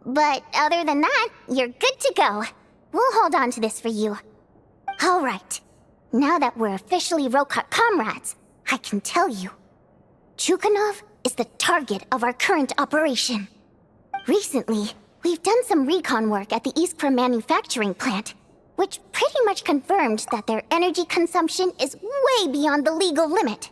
Speaker 3: But other than that, you're good to go. We'll hold on to this for you. Alright. Now that we're officially Rokot comrades, I can tell you. Chuganov is the target of our current operation. Recently, we've done some recon work at the Iskra manufacturing plant, which pretty much confirmed that their energy consumption is way beyond the legal limit.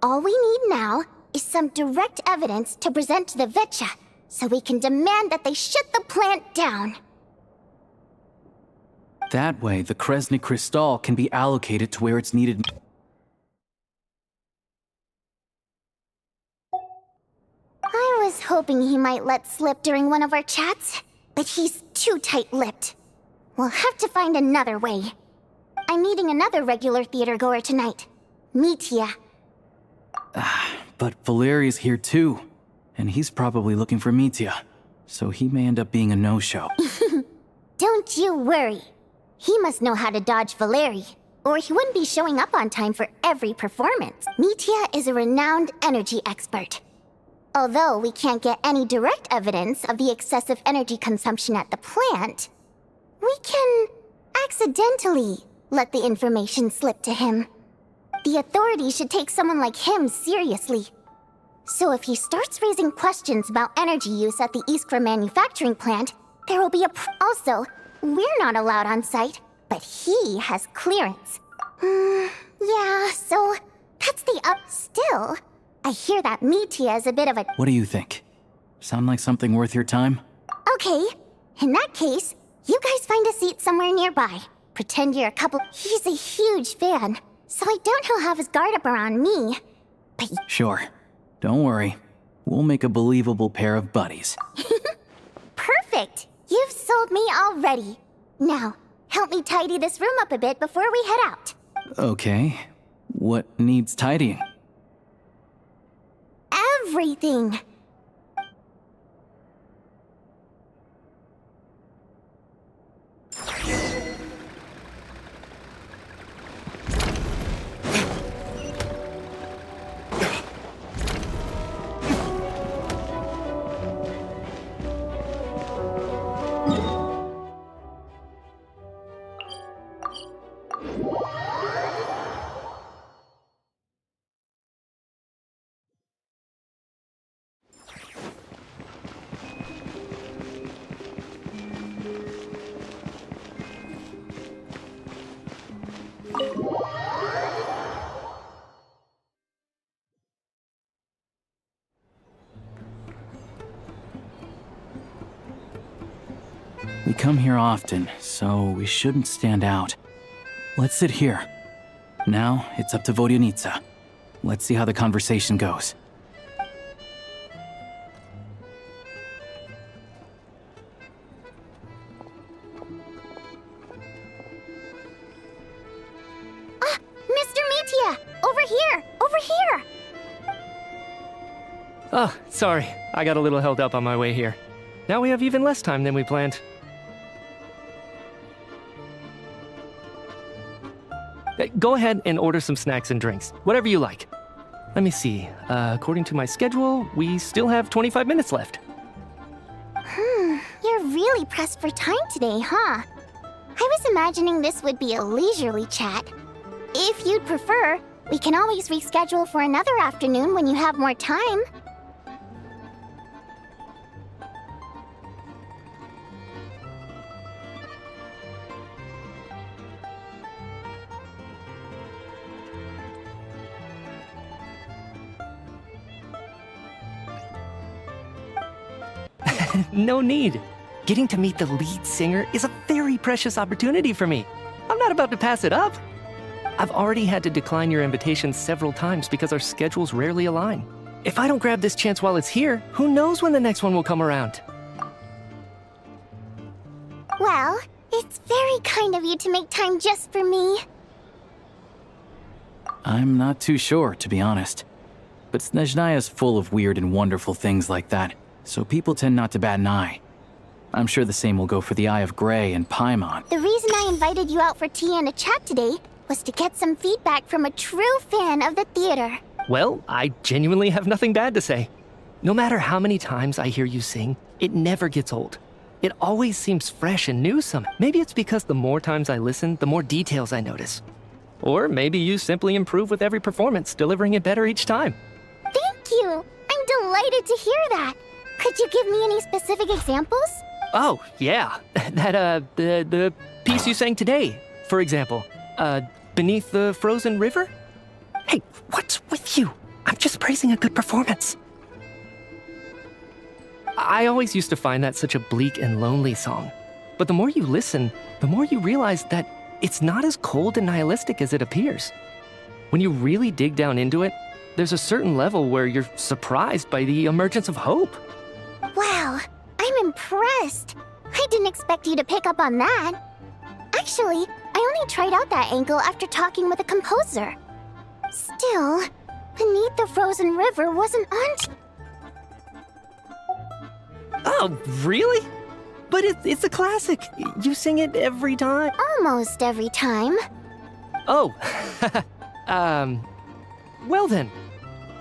Speaker 3: All we need now is some direct evidence to present to the Vetcha, so we can demand that they shut the plant down.
Speaker 2: That way, the Kresnik Crystal can be allocated to where it's needed.
Speaker 3: I was hoping he might let slip during one of our chats, but he's too tight-lipped. We'll have to find another way. I'm meeting another regular theater goer tonight, Mitya.
Speaker 2: But Valeria's here too, and he's probably looking for Mitya, so he may end up being a no-show.
Speaker 3: Don't you worry. He must know how to dodge Valeri, or he wouldn't be showing up on time for every performance. Mitya is a renowned energy expert. Although we can't get any direct evidence of the excessive energy consumption at the plant, we can accidentally let the information slip to him. The authorities should take someone like him seriously. So if he starts raising questions about energy use at the Iskra manufacturing plant, there will be a Also, we're not allowed on site, but he has clearance. Yeah, so that's the up. Still, I hear that Mitya is a bit of a...
Speaker 2: What do you think? Sound like something worth your time?
Speaker 3: Okay, in that case, you guys find a seat somewhere nearby. Pretend you're a couple... He's a huge fan, so I doubt he'll have his guard up around me. But...
Speaker 2: Sure. Don't worry. We'll make a believable pair of buddies.
Speaker 3: Perfect! You've sold me already. Now, help me tidy this room up a bit before we head out.
Speaker 2: Okay. What needs tidying?
Speaker 3: Everything!
Speaker 2: We come here often, so we shouldn't stand out. Let's sit here. Now, it's up to Vodyanitsa. Let's see how the conversation goes.
Speaker 3: Mr. Mitya! Over here! Over here!
Speaker 12: Oh, sorry. I got a little held up on my way here. Now we have even less time than we planned. Go ahead and order some snacks and drinks, whatever you like. Let me see. According to my schedule, we still have 25 minutes left.
Speaker 3: You're really pressed for time today, huh? I was imagining this would be a leisurely chat. If you'd prefer, we can always reschedule for another afternoon when you have more time.
Speaker 12: No need. Getting to meet the lead singer is a very precious opportunity for me. I'm not about to pass it up. I've already had to decline your invitation several times because our schedules rarely align. If I don't grab this chance while it's here, who knows when the next one will come around?
Speaker 3: Well, it's very kind of you to make time just for me.
Speaker 2: I'm not too sure, to be honest. But Snezhnaya's full of weird and wonderful things like that, so people tend not to bat an eye. I'm sure the same will go for the Eye of Grey and Paimon.
Speaker 3: The reason I invited you out for tea and a chat today was to get some feedback from a true fan of the theater.
Speaker 12: Well, I genuinely have nothing bad to say. No matter how many times I hear you sing, it never gets old. It always seems fresh and new somehow. Maybe it's because the more times I listen, the more details I notice. Or maybe you simply improve with every performance, delivering it better each time.
Speaker 3: Thank you! I'm delighted to hear that! Could you give me any specific examples?
Speaker 12: Oh, yeah. The piece you sang today, for example. Beneath the Frozen River? Hey, what's with you? I'm just praising a good performance. I always used to find that such a bleak and lonely song. But the more you listen, the more you realize that it's not as cold and nihilistic as it appears. When you really dig down into it, there's a certain level where you're surprised by the emergence of hope.
Speaker 3: Wow, I'm impressed. I didn't expect you to pick up on that. Actually, I only tried out that angle after talking with the composer. Still, Beneath the Frozen River wasn't on.
Speaker 12: Oh, really? But it's a classic. You sing it every time.
Speaker 3: Almost every time.
Speaker 12: Oh, well then,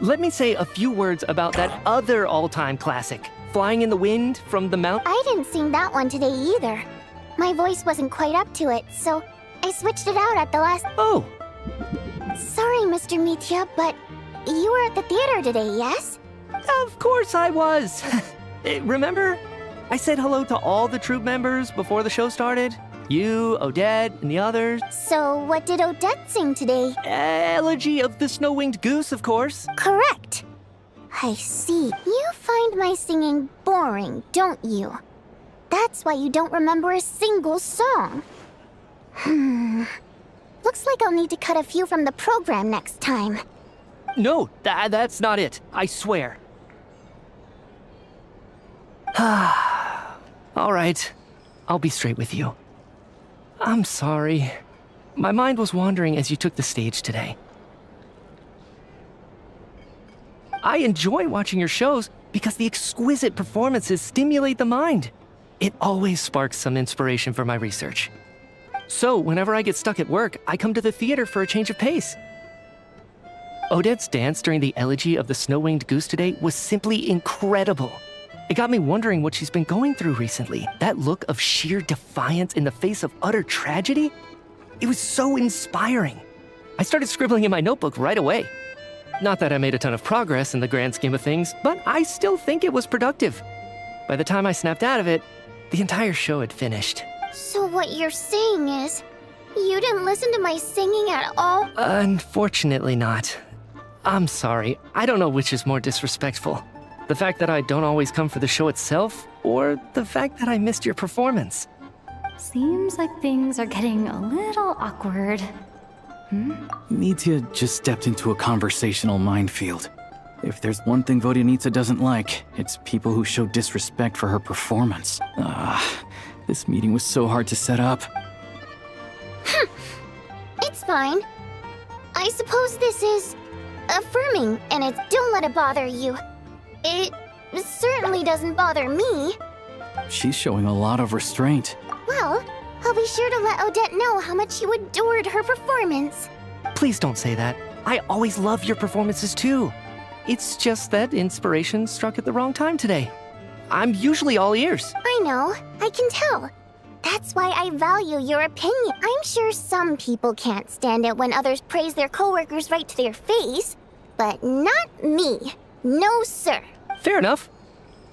Speaker 12: let me say a few words about that other all-time classic, Flying in the Wind from the Mount.
Speaker 3: I didn't sing that one today either. My voice wasn't quite up to it, so I switched it out at the last...
Speaker 12: Oh!
Speaker 3: Sorry, Mr. Mitya, but you were at the theater today, yes?
Speaker 12: Of course I was! Remember? I said hello to all the troupe members before the show started. You, Odette, and the others.
Speaker 3: So what did Odette sing today?
Speaker 12: Elegy of the Snow-Winged Goose, of course.
Speaker 3: Correct. I see. You find my singing boring, don't you? That's why you don't remember a single song. Looks like I'll need to cut a few from the program next time.
Speaker 12: No, that's not it. I swear. All right. I'll be straight with you. I'm sorry. My mind was wandering as you took the stage today. I enjoy watching your shows because the exquisite performances stimulate the mind. It always sparks some inspiration for my research. So, whenever I get stuck at work, I come to the theater for a change of pace. Odette's dance during the Elegy of the Snow-Winged Goose today was simply incredible. It got me wondering what she's been going through recently. That look of sheer defiance in the face of utter tragedy? It was so inspiring. I started scribbling in my notebook right away. Not that I made a ton of progress in the grand scheme of things, but I still think it was productive. By the time I snapped out of it, the entire show had finished.
Speaker 3: So what you're saying is, you didn't listen to my singing at all?
Speaker 12: Unfortunately not. I'm sorry. I don't know which is more disrespectful. The fact that I don't always come for the show itself, or the fact that I missed your performance.
Speaker 11: Seems like things are getting a little awkward.
Speaker 2: Mitya just stepped into a conversational minefield. If there's one thing Vodyanitsa doesn't like, it's people who show disrespect for her performance. This meeting was so hard to set up.
Speaker 3: It's fine. I suppose this is affirming, and it's don't let it bother you. It certainly doesn't bother me.
Speaker 2: She's showing a lot of restraint.
Speaker 3: Well, I'll be sure to let Odette know how much you adored her performance.
Speaker 12: Please don't say that. I always love your performances too. It's just that inspiration struck at the wrong time today. I'm usually all ears.
Speaker 3: I know, I can tell. That's why I value your opinion. I'm sure some people can't stand it when others praise their coworkers right to their face, but not me. No, sir.
Speaker 12: Fair enough.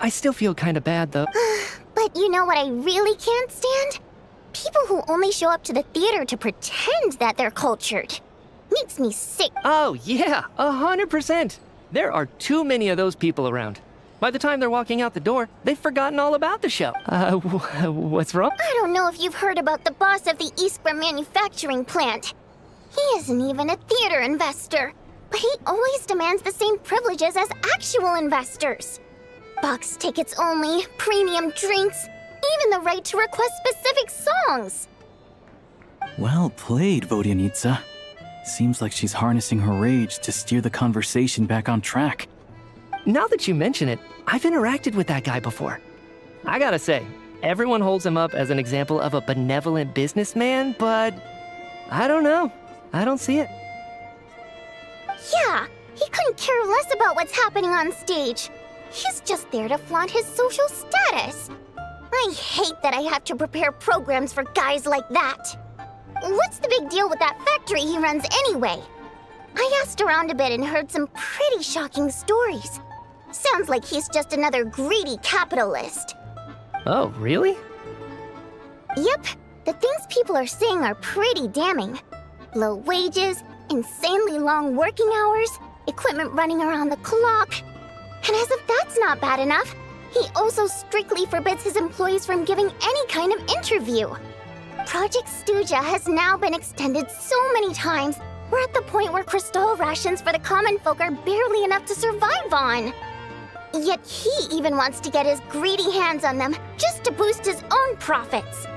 Speaker 12: I still feel kind of bad, though.
Speaker 3: But you know what I really can't stand? People who only show up to the theater to pretend that they're cultured. Makes me sick.
Speaker 12: Oh, yeah, 100%. There are too many of those people around. By the time they're walking out the door, they've forgotten all about the show. What's wrong?
Speaker 3: I don't know if you've heard about the boss of the Iskra manufacturing plant. He isn't even a theater investor. But he always demands the same privileges as actual investors. Box tickets only, premium drinks, even the right to request specific songs.
Speaker 2: Well played, Vodyanitsa. Seems like she's harnessing her rage to steer the conversation back on track.
Speaker 12: Now that you mention it, I've interacted with that guy before. I gotta say, everyone holds him up as an example of a benevolent businessman, but I don't know. I don't see it.
Speaker 3: Yeah, he couldn't care less about what's happening on stage. He's just there to flaunt his social status. I hate that I have to prepare programs for guys like that. What's the big deal with that factory he runs anyway? I asked around a bit and heard some pretty shocking stories. Sounds like he's just another greedy capitalist.
Speaker 12: Oh, really?
Speaker 3: Yep, the things people are saying are pretty damning. Low wages, insanely long working hours, equipment running around the clock. And as if that's not bad enough, he also strictly forbids his employees from giving any kind of interview. Project Stuja has now been extended so many times, we're at the point where crystal rations for the common folk are barely enough to survive on. Yet he even wants to get his greedy hands on them just to boost his own profits.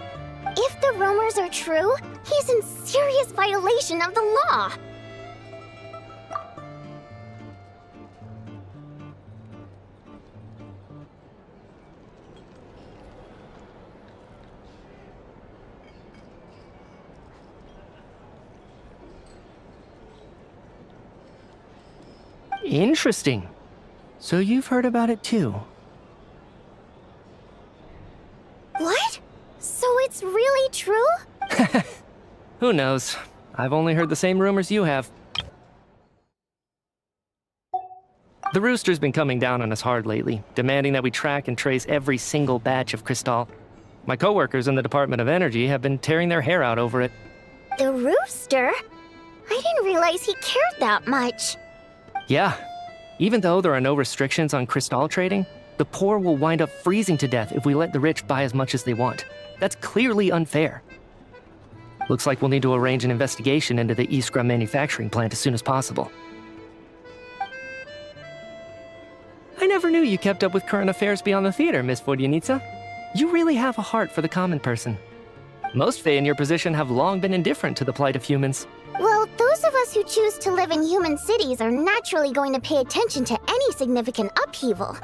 Speaker 3: If the rumors are true, he's in serious violation of the law.
Speaker 12: Interesting. So you've heard about it too.
Speaker 3: What? So it's really true?
Speaker 12: Who knows? I've only heard the same rumors you have. The Rooster's been coming down on us hard lately, demanding that we track and trace every single batch of Crystal. My coworkers in the Department of Energy have been tearing their hair out over it.
Speaker 3: The Rooster? I didn't realize he cared that much.
Speaker 12: Yeah. Even though there are no restrictions on Crystal trading, the poor will wind up freezing to death if we let the rich buy as much as they want. That's clearly unfair. Looks like we'll need to arrange an investigation into the Iskra manufacturing plant as soon as possible. I never knew you kept up with current affairs beyond the theater, Miss Vodyanica. You really have a heart for the common person. Most Fae in your position have long been indifferent to the plight of humans.
Speaker 3: Well, those of us who choose to live in human cities are naturally going to pay attention to any significant upheaval.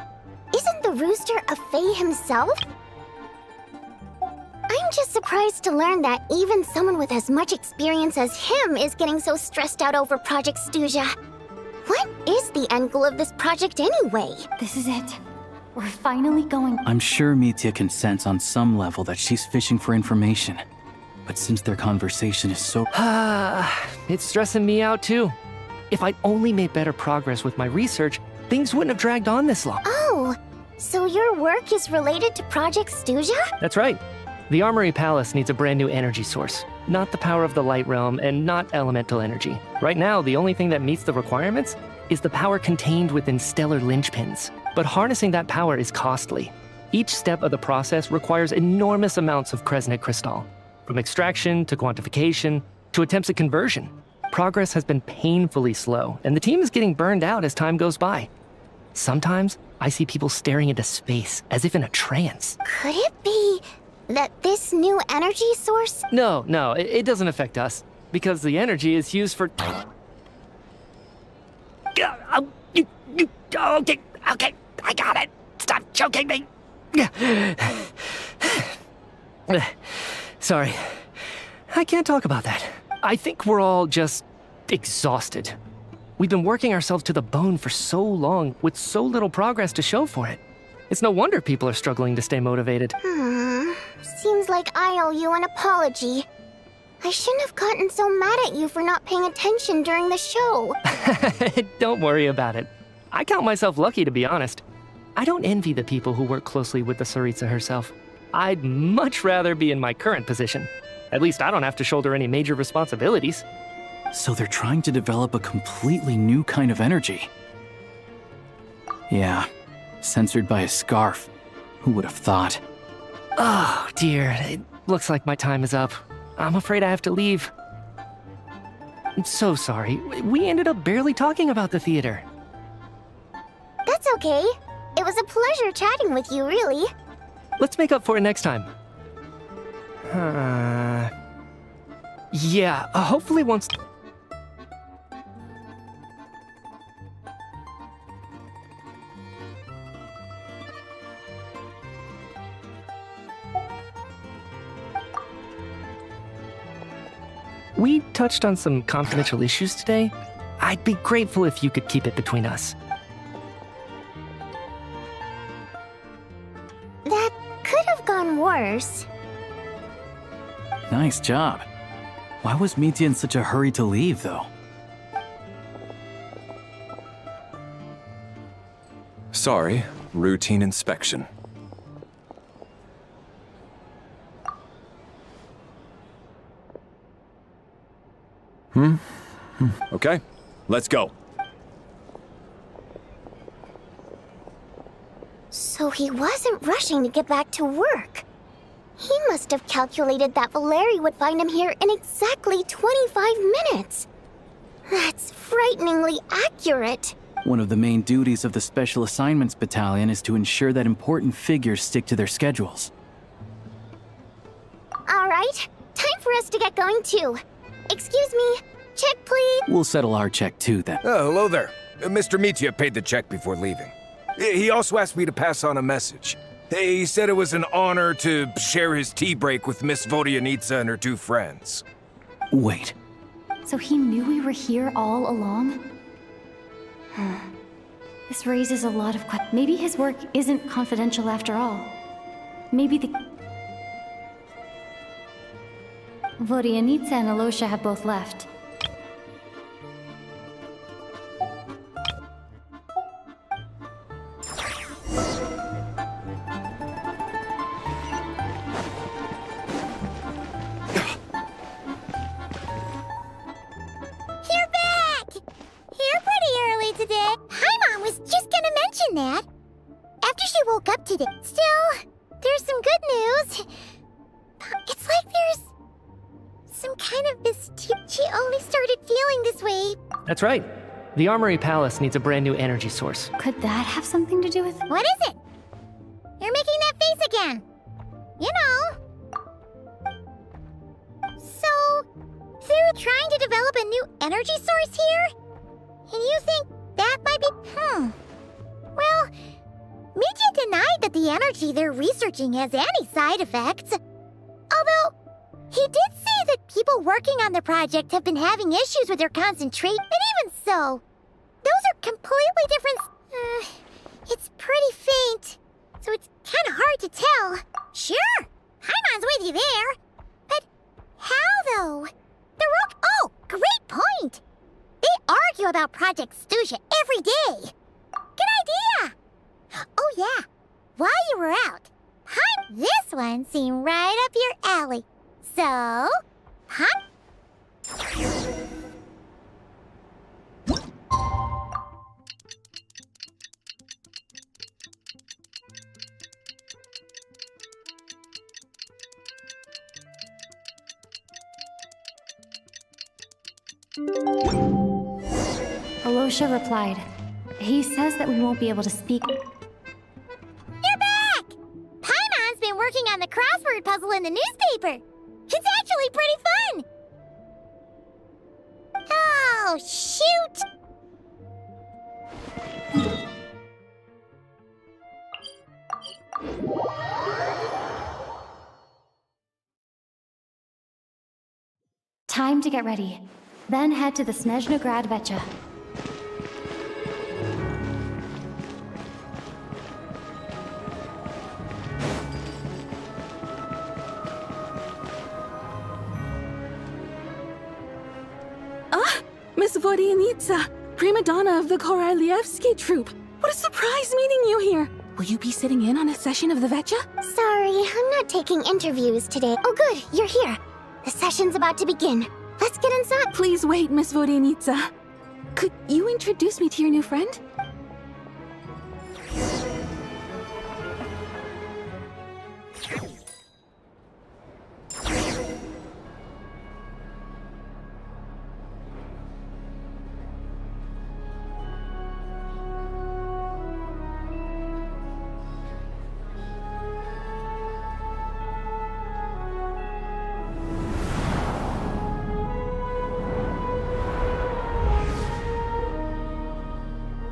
Speaker 3: Isn't the Rooster a Fae himself? I'm just surprised to learn that even someone with as much experience as him is getting so stressed out over Project Stuja. What is the end goal of this project anyway?
Speaker 11: This is it. We're finally going.
Speaker 2: I'm sure Mitya can sense on some level that she's fishing for information. But since their conversation is so...
Speaker 12: It's stressing me out too. If I'd only made better progress with my research, things wouldn't have dragged on this long.
Speaker 3: Oh, so your work is related to Project Stuja?
Speaker 12: That's right. The Armory Palace needs a brand new energy source. Not the power of the Light Realm and not elemental energy. Right now, the only thing that meets the requirements is the power contained within stellar linchpins. But harnessing that power is costly. Each step of the process requires enormous amounts of Kresnik crystal. From extraction to quantification to attempts at conversion. Progress has been painfully slow, and the team is getting burned out as time goes by. Sometimes, I see people staring into space as if in a trance.
Speaker 3: Could it be that this new energy source...
Speaker 12: No, it doesn't affect us, because the energy is used for... Okay, I got it. Stop choking me. Sorry, I can't talk about that. I think we're all just exhausted. We've been working ourselves to the bone for so long with so little progress to show for it. It's no wonder people are struggling to stay motivated.
Speaker 3: Seems like I owe you an apology. I shouldn't have gotten so mad at you for not paying attention during the show.
Speaker 12: Don't worry about it. I count myself lucky, to be honest. I don't envy the people who work closely with the Tsaritsa herself. I'd much rather be in my current position. At least I don't have to shoulder any major responsibilities.
Speaker 2: So they're trying to develop a completely new kind of energy. Yeah, censored by a scarf. Who would have thought?
Speaker 12: Oh, dear. It looks like my time is up. I'm afraid I have to leave. I'm so sorry. We ended up barely talking about the theater.
Speaker 3: That's okay. It was a pleasure chatting with you, really.
Speaker 12: Let's make up for it next time. Yeah, hopefully once... We touched on some confidential issues today. I'd be grateful if you could keep it between us.
Speaker 3: That could have gone worse.
Speaker 2: Nice job. Why was Mitya in such a hurry to leave, though?
Speaker 14: Sorry, routine inspection. Okay, let's go.
Speaker 3: So he wasn't rushing to get back to work. He must have calculated that Valeri would find him here in exactly 25 minutes. That's frighteningly accurate.
Speaker 2: One of the main duties of the Special Assignments Battalion is to ensure that important figures stick to their schedules.
Speaker 3: All right, time for us to get going too. Excuse me, check please.
Speaker 2: We'll settle our check too then.
Speaker 16: Oh, hello there. Mr. Mitya paid the check before leaving. He also asked me to pass on a message. He said it was an honor to share his tea break with Miss Vodyanitsa and her 2 friends.
Speaker 2: Wait.
Speaker 11: So he knew we were here all along? This raises a lot of questions. Maybe his work isn't confidential after all. Maybe the... Vodyanitsa and Alosha have both left.
Speaker 3: That. After she woke up today. Still, there's some good news. It's like there's some kind of she only started feeling this way.
Speaker 17: That's right. The Armory Palace needs a brand new energy source.
Speaker 11: Could that have something to do with...
Speaker 3: What is it? You're making that face again. You know. So, they're trying to develop a new energy source here? And you think that might be... Well, Mitya denied that the energy they're researching has any side effects. Although, he did say that people working on the project have been having issues with their concentration. But even so, those are completely different... it's pretty faint, so it's kind of hard to tell. Sure, Haimon's with you there. But how, though? Oh, great point! They argue about Project Stuja every day. Good idea! Oh yeah, while you were out, this one seemed right up your alley. So,
Speaker 11: Alosha replied. He says that we won't be able to speak.
Speaker 3: You're back! Paimon's been working on the crossword puzzle in the newspaper. It's actually pretty fun. Oh, shoot!
Speaker 11: Time to get ready. Then head to the Snezhnograd Vecha.
Speaker 6: Miss Vodyanitsa, prima donna of the Korolievsky troupe. What a surprise meeting you here. Will you be sitting in on a session of the Vecha?
Speaker 3: Sorry, I'm not taking interviews today. Oh good, you're here. The session's about to begin. Let's get inside.
Speaker 6: Please wait, Miss Vodyanitsa. Could you introduce me to your new friend?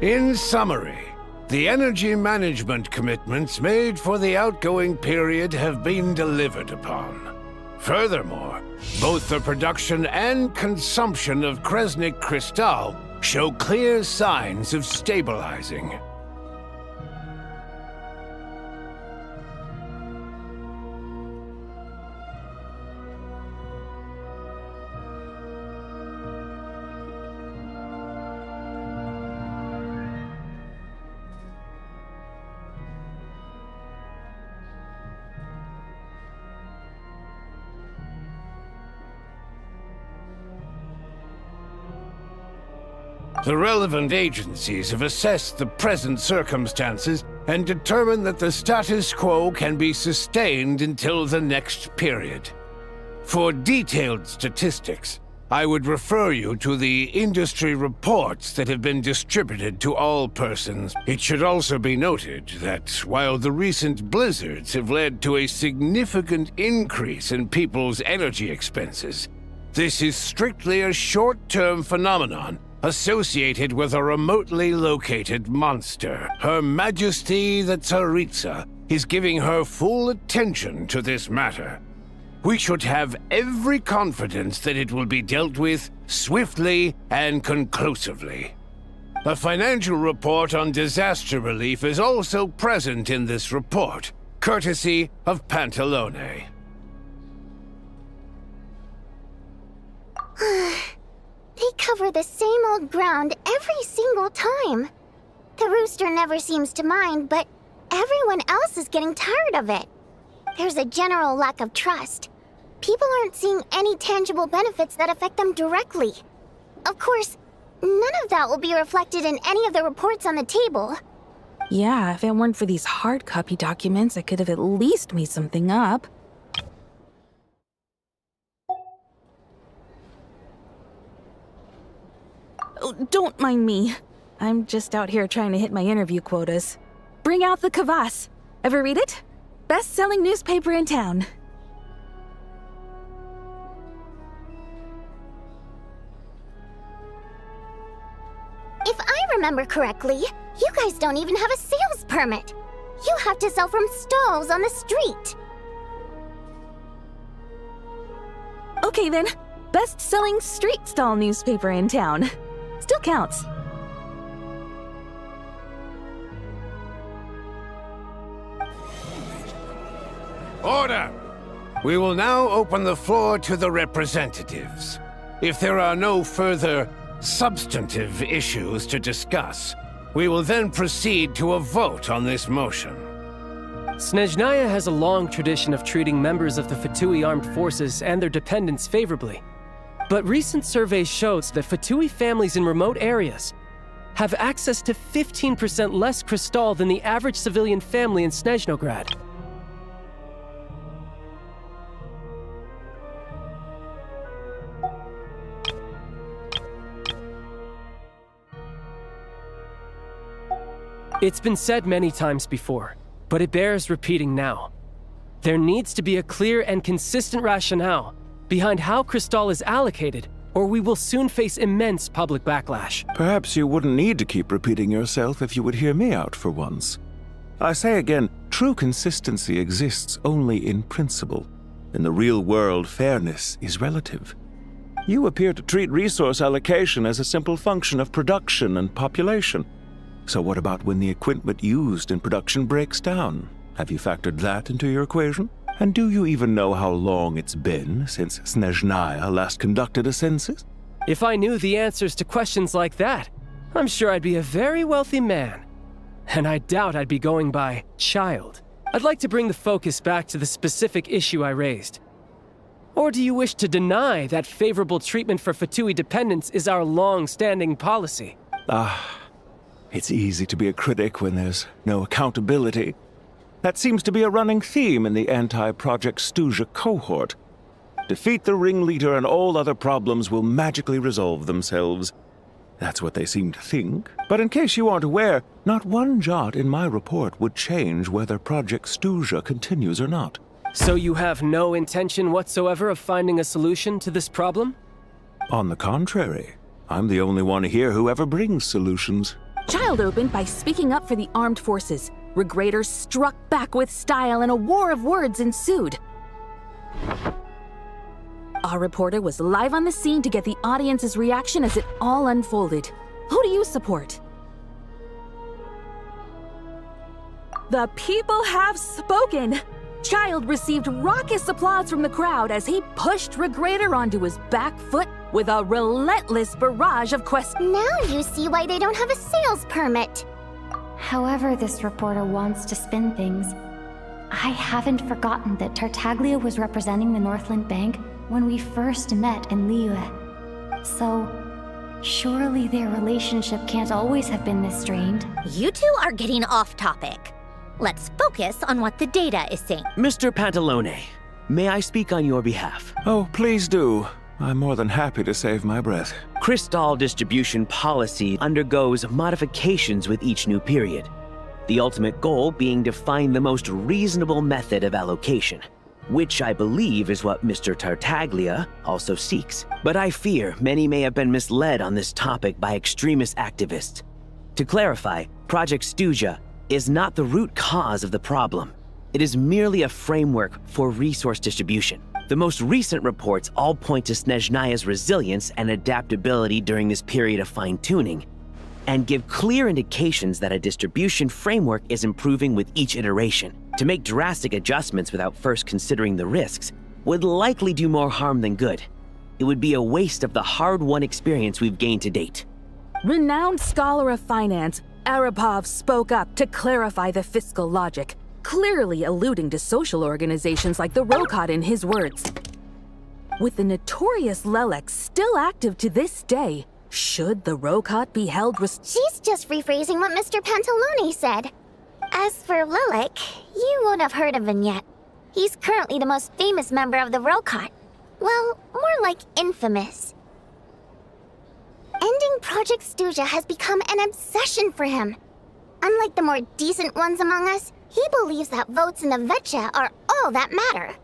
Speaker 18: In summary, the energy management commitments made for the outgoing period have been delivered upon. Furthermore, both the production and consumption of Kresnik Crystal show clear signs of stabilizing. The relevant agencies have assessed the present circumstances and determine that the status quo can be sustained until the next period. For detailed statistics, I would refer you to the industry reports that have been distributed to all persons. It should also be noted that while the recent blizzards have led to a significant increase in people's energy expenses, this is strictly a short-term phenomenon associated with a remotely located monster. Her Majesty the Tsaritsa is giving her full attention to this matter. We should have every confidence that it will be dealt with swiftly and conclusively. A financial report on disaster relief is also present in this report, courtesy of Pantalone.
Speaker 3: They cover the same old ground every single time. The rooster never seems to mind, but everyone else is getting tired of it. There's a general lack of trust. People aren't seeing any tangible benefits that affect them directly. Of course, none of that will be reflected in any of the reports on the table.
Speaker 19: Yeah, if it weren't for these hard copy documents, I could have at least made something up. Oh, don't mind me. I'm just out here trying to hit my interview quotas. Bring out the kvass. Ever read it? Best-selling newspaper in town.
Speaker 3: If I remember correctly, you guys don't even have a sales permit. You have to sell from stalls on the street.
Speaker 19: Okay then, best-selling street stall newspaper in town. Still counts.
Speaker 18: Order! We will now open the floor to the representatives. If there are no further substantive issues to discuss, we will then proceed to a vote on this motion.
Speaker 12: Snezhnaya has a long tradition of treating members of the Fatui armed forces and their dependents favorably. But recent surveys shows that Fatui families in remote areas have access to 15% less crystal than the average civilian family in Snezhnograd. It's been said many times before, but it bears repeating now. There needs to be a clear and consistent rationale behind how crystal is allocated, or we will soon face immense public backlash.
Speaker 20: Perhaps you wouldn't need to keep repeating yourself if you would hear me out for once. I say again, true consistency exists only in principle. In the real world, fairness is relative. You appear to treat resource allocation as a simple function of production and population. So what about when the equipment used in production breaks down? Have you factored that into your equation? And do you even know how long it's been since Snezhnaya last conducted a census?
Speaker 12: If I knew the answers to questions like that, I'm sure I'd be a very wealthy man. And I doubt I'd be going by child. I'd like to bring the focus back to the specific issue I raised. Or do you wish to deny that favorable treatment for Fatui dependents is our long-standing policy?
Speaker 20: It's easy to be a critic when there's no accountability. That seems to be a running theme in the anti-Project Stuja cohort. Defeat the ringleader and all other problems will magically resolve themselves. That's what they seem to think. But in case you aren't aware, not one jot in my report would change whether Project Stuja continues or not.
Speaker 12: So you have no intention whatsoever of finding a solution to this problem?
Speaker 20: On the contrary, I'm the only one here who ever brings solutions.
Speaker 19: Child opened by speaking up for the armed forces. Regrator struck back with style and a war of words ensued. Our reporter was live on the scene to get the audience's reaction as it all unfolded. Who do you support? The people have spoken! Child received raucous applause from the crowd as he pushed Regrator onto his back foot with a relentless barrage of questions.
Speaker 3: Now you see why they don't have a sales permit.
Speaker 7: However this reporter wants to spin things, I haven't forgotten that Tartaglia was representing the Northland Bank when we first met in Liyue. So, surely their relationship can't always have been this strained.
Speaker 9: You two are getting off topic. Let's focus on what the data is saying.
Speaker 21: Mr. Pantalone, may I speak on your behalf?
Speaker 20: Oh, please do. I'm more than happy to save my breath.
Speaker 21: Crystal distribution policy undergoes modifications with each new period. The ultimate goal being to find the most reasonable method of allocation, which I believe is what Mr. Tartaglia also seeks. But I fear many may have been misled on this topic by extremist activists. To clarify, Project Stuja is not the root cause of the problem. It is merely a framework for resource distribution. The most recent reports all point to Snezhnaya's resilience and adaptability during this period of fine-tuning, and give clear indications that a distribution framework is improving with each iteration. To make drastic adjustments without first considering the risks would likely do more harm than good. It would be a waste of the hard-won experience we've gained to date.
Speaker 19: Renowned scholar of finance, Arapov spoke up to clarify the fiscal logic, clearly alluding to social organizations like the Rokot in his words. With the notorious Lelek still active to this day, should the Rokot be held
Speaker 3: She's just rephrasing what Mr. Pantalone said. As for Lelek, you won't have heard of him yet. He's currently the most famous member of the Rokot. Well, more like infamous. Ending Project Stuja has become an obsession for him. Unlike the more decent ones among us, he believes that votes in the Vetcha are all that matter.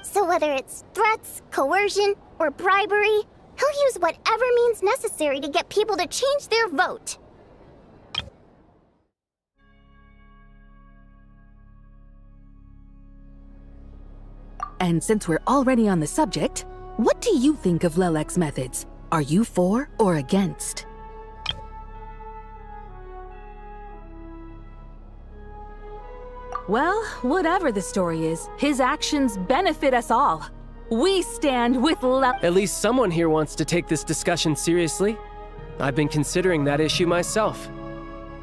Speaker 3: So whether it's threats, coercion, or bribery, he'll use whatever means necessary to get people to change their vote.
Speaker 19: And since we're already on the subject, what do you think of Lelek's methods? Are you for or against? Well, whatever the story is, his actions benefit us all. We stand with
Speaker 12: At least someone here wants to take this discussion seriously. I've been considering that issue myself.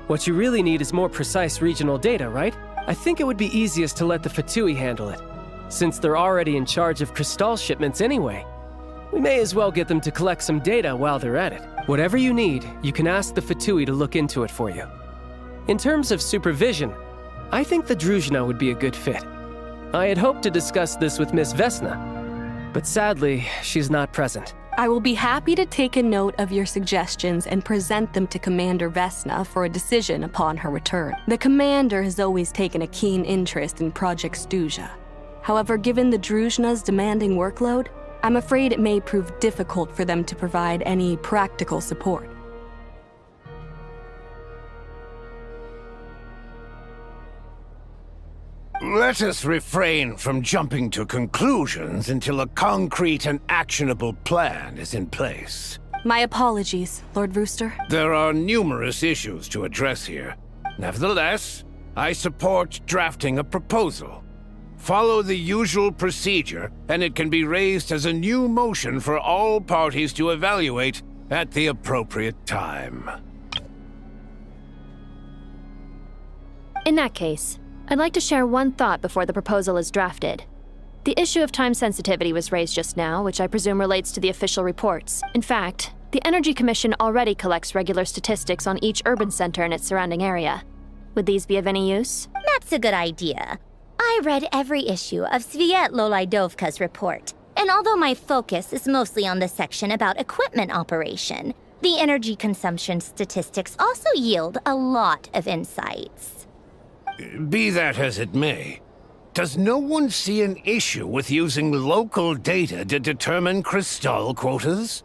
Speaker 12: What you really need is more precise regional data, right? I think it would be easiest to let the Fatui handle it, since they're already in charge of Crystal shipments anyway. We may as well get them to collect some data while they're at it. Whatever you need, you can ask the Fatui to look into it for you. In terms of supervision, I think the Druzhna would be a good fit. I had hoped to discuss this with Miss Vesna, but sadly, she's not present.
Speaker 6: I will be happy to take a note of your suggestions and present them to Commander Vesna for a decision upon her return. The Commander has always taken a keen interest in Project Stuja. However, given the Druzhna's demanding workload, I'm afraid it may prove difficult for them to provide any practical support.
Speaker 18: Let us refrain from jumping to conclusions until a concrete and actionable plan is in place.
Speaker 6: My apologies, Lord Rooster.
Speaker 18: There are numerous issues to address here. Nevertheless, I support drafting a proposal. Follow the usual procedure, and it can be raised as a new motion for all parties to evaluate at the appropriate time.
Speaker 11: In that case, I'd like to share one thought before the proposal is drafted. The issue of time sensitivity was raised just now, which I presume relates to the official reports. In fact, the Energy Commission already collects regular statistics on each urban center and its surrounding area. Would these be of any use?
Speaker 9: That's a good idea. I read every issue of Sviet Lolaidovka's report, and although my focus is mostly on the section about equipment operation, the energy consumption statistics also yield a lot of insights.
Speaker 18: Be that as it may, does no one see an issue with using local data to determine Crystal quotas?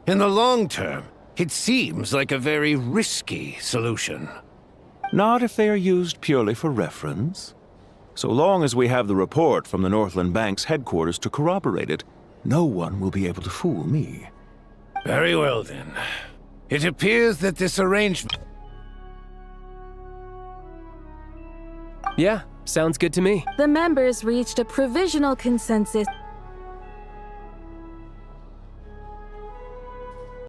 Speaker 18: In the long term, it seems like a very risky solution.
Speaker 20: Not if they are used purely for reference. So long as we have the report from the Northland Bank's headquarters to corroborate it, no one will be able to fool me.
Speaker 18: Very well then. It appears that this arrangement...
Speaker 12: Yeah, sounds good to me.
Speaker 19: The members reached a provisional consensus.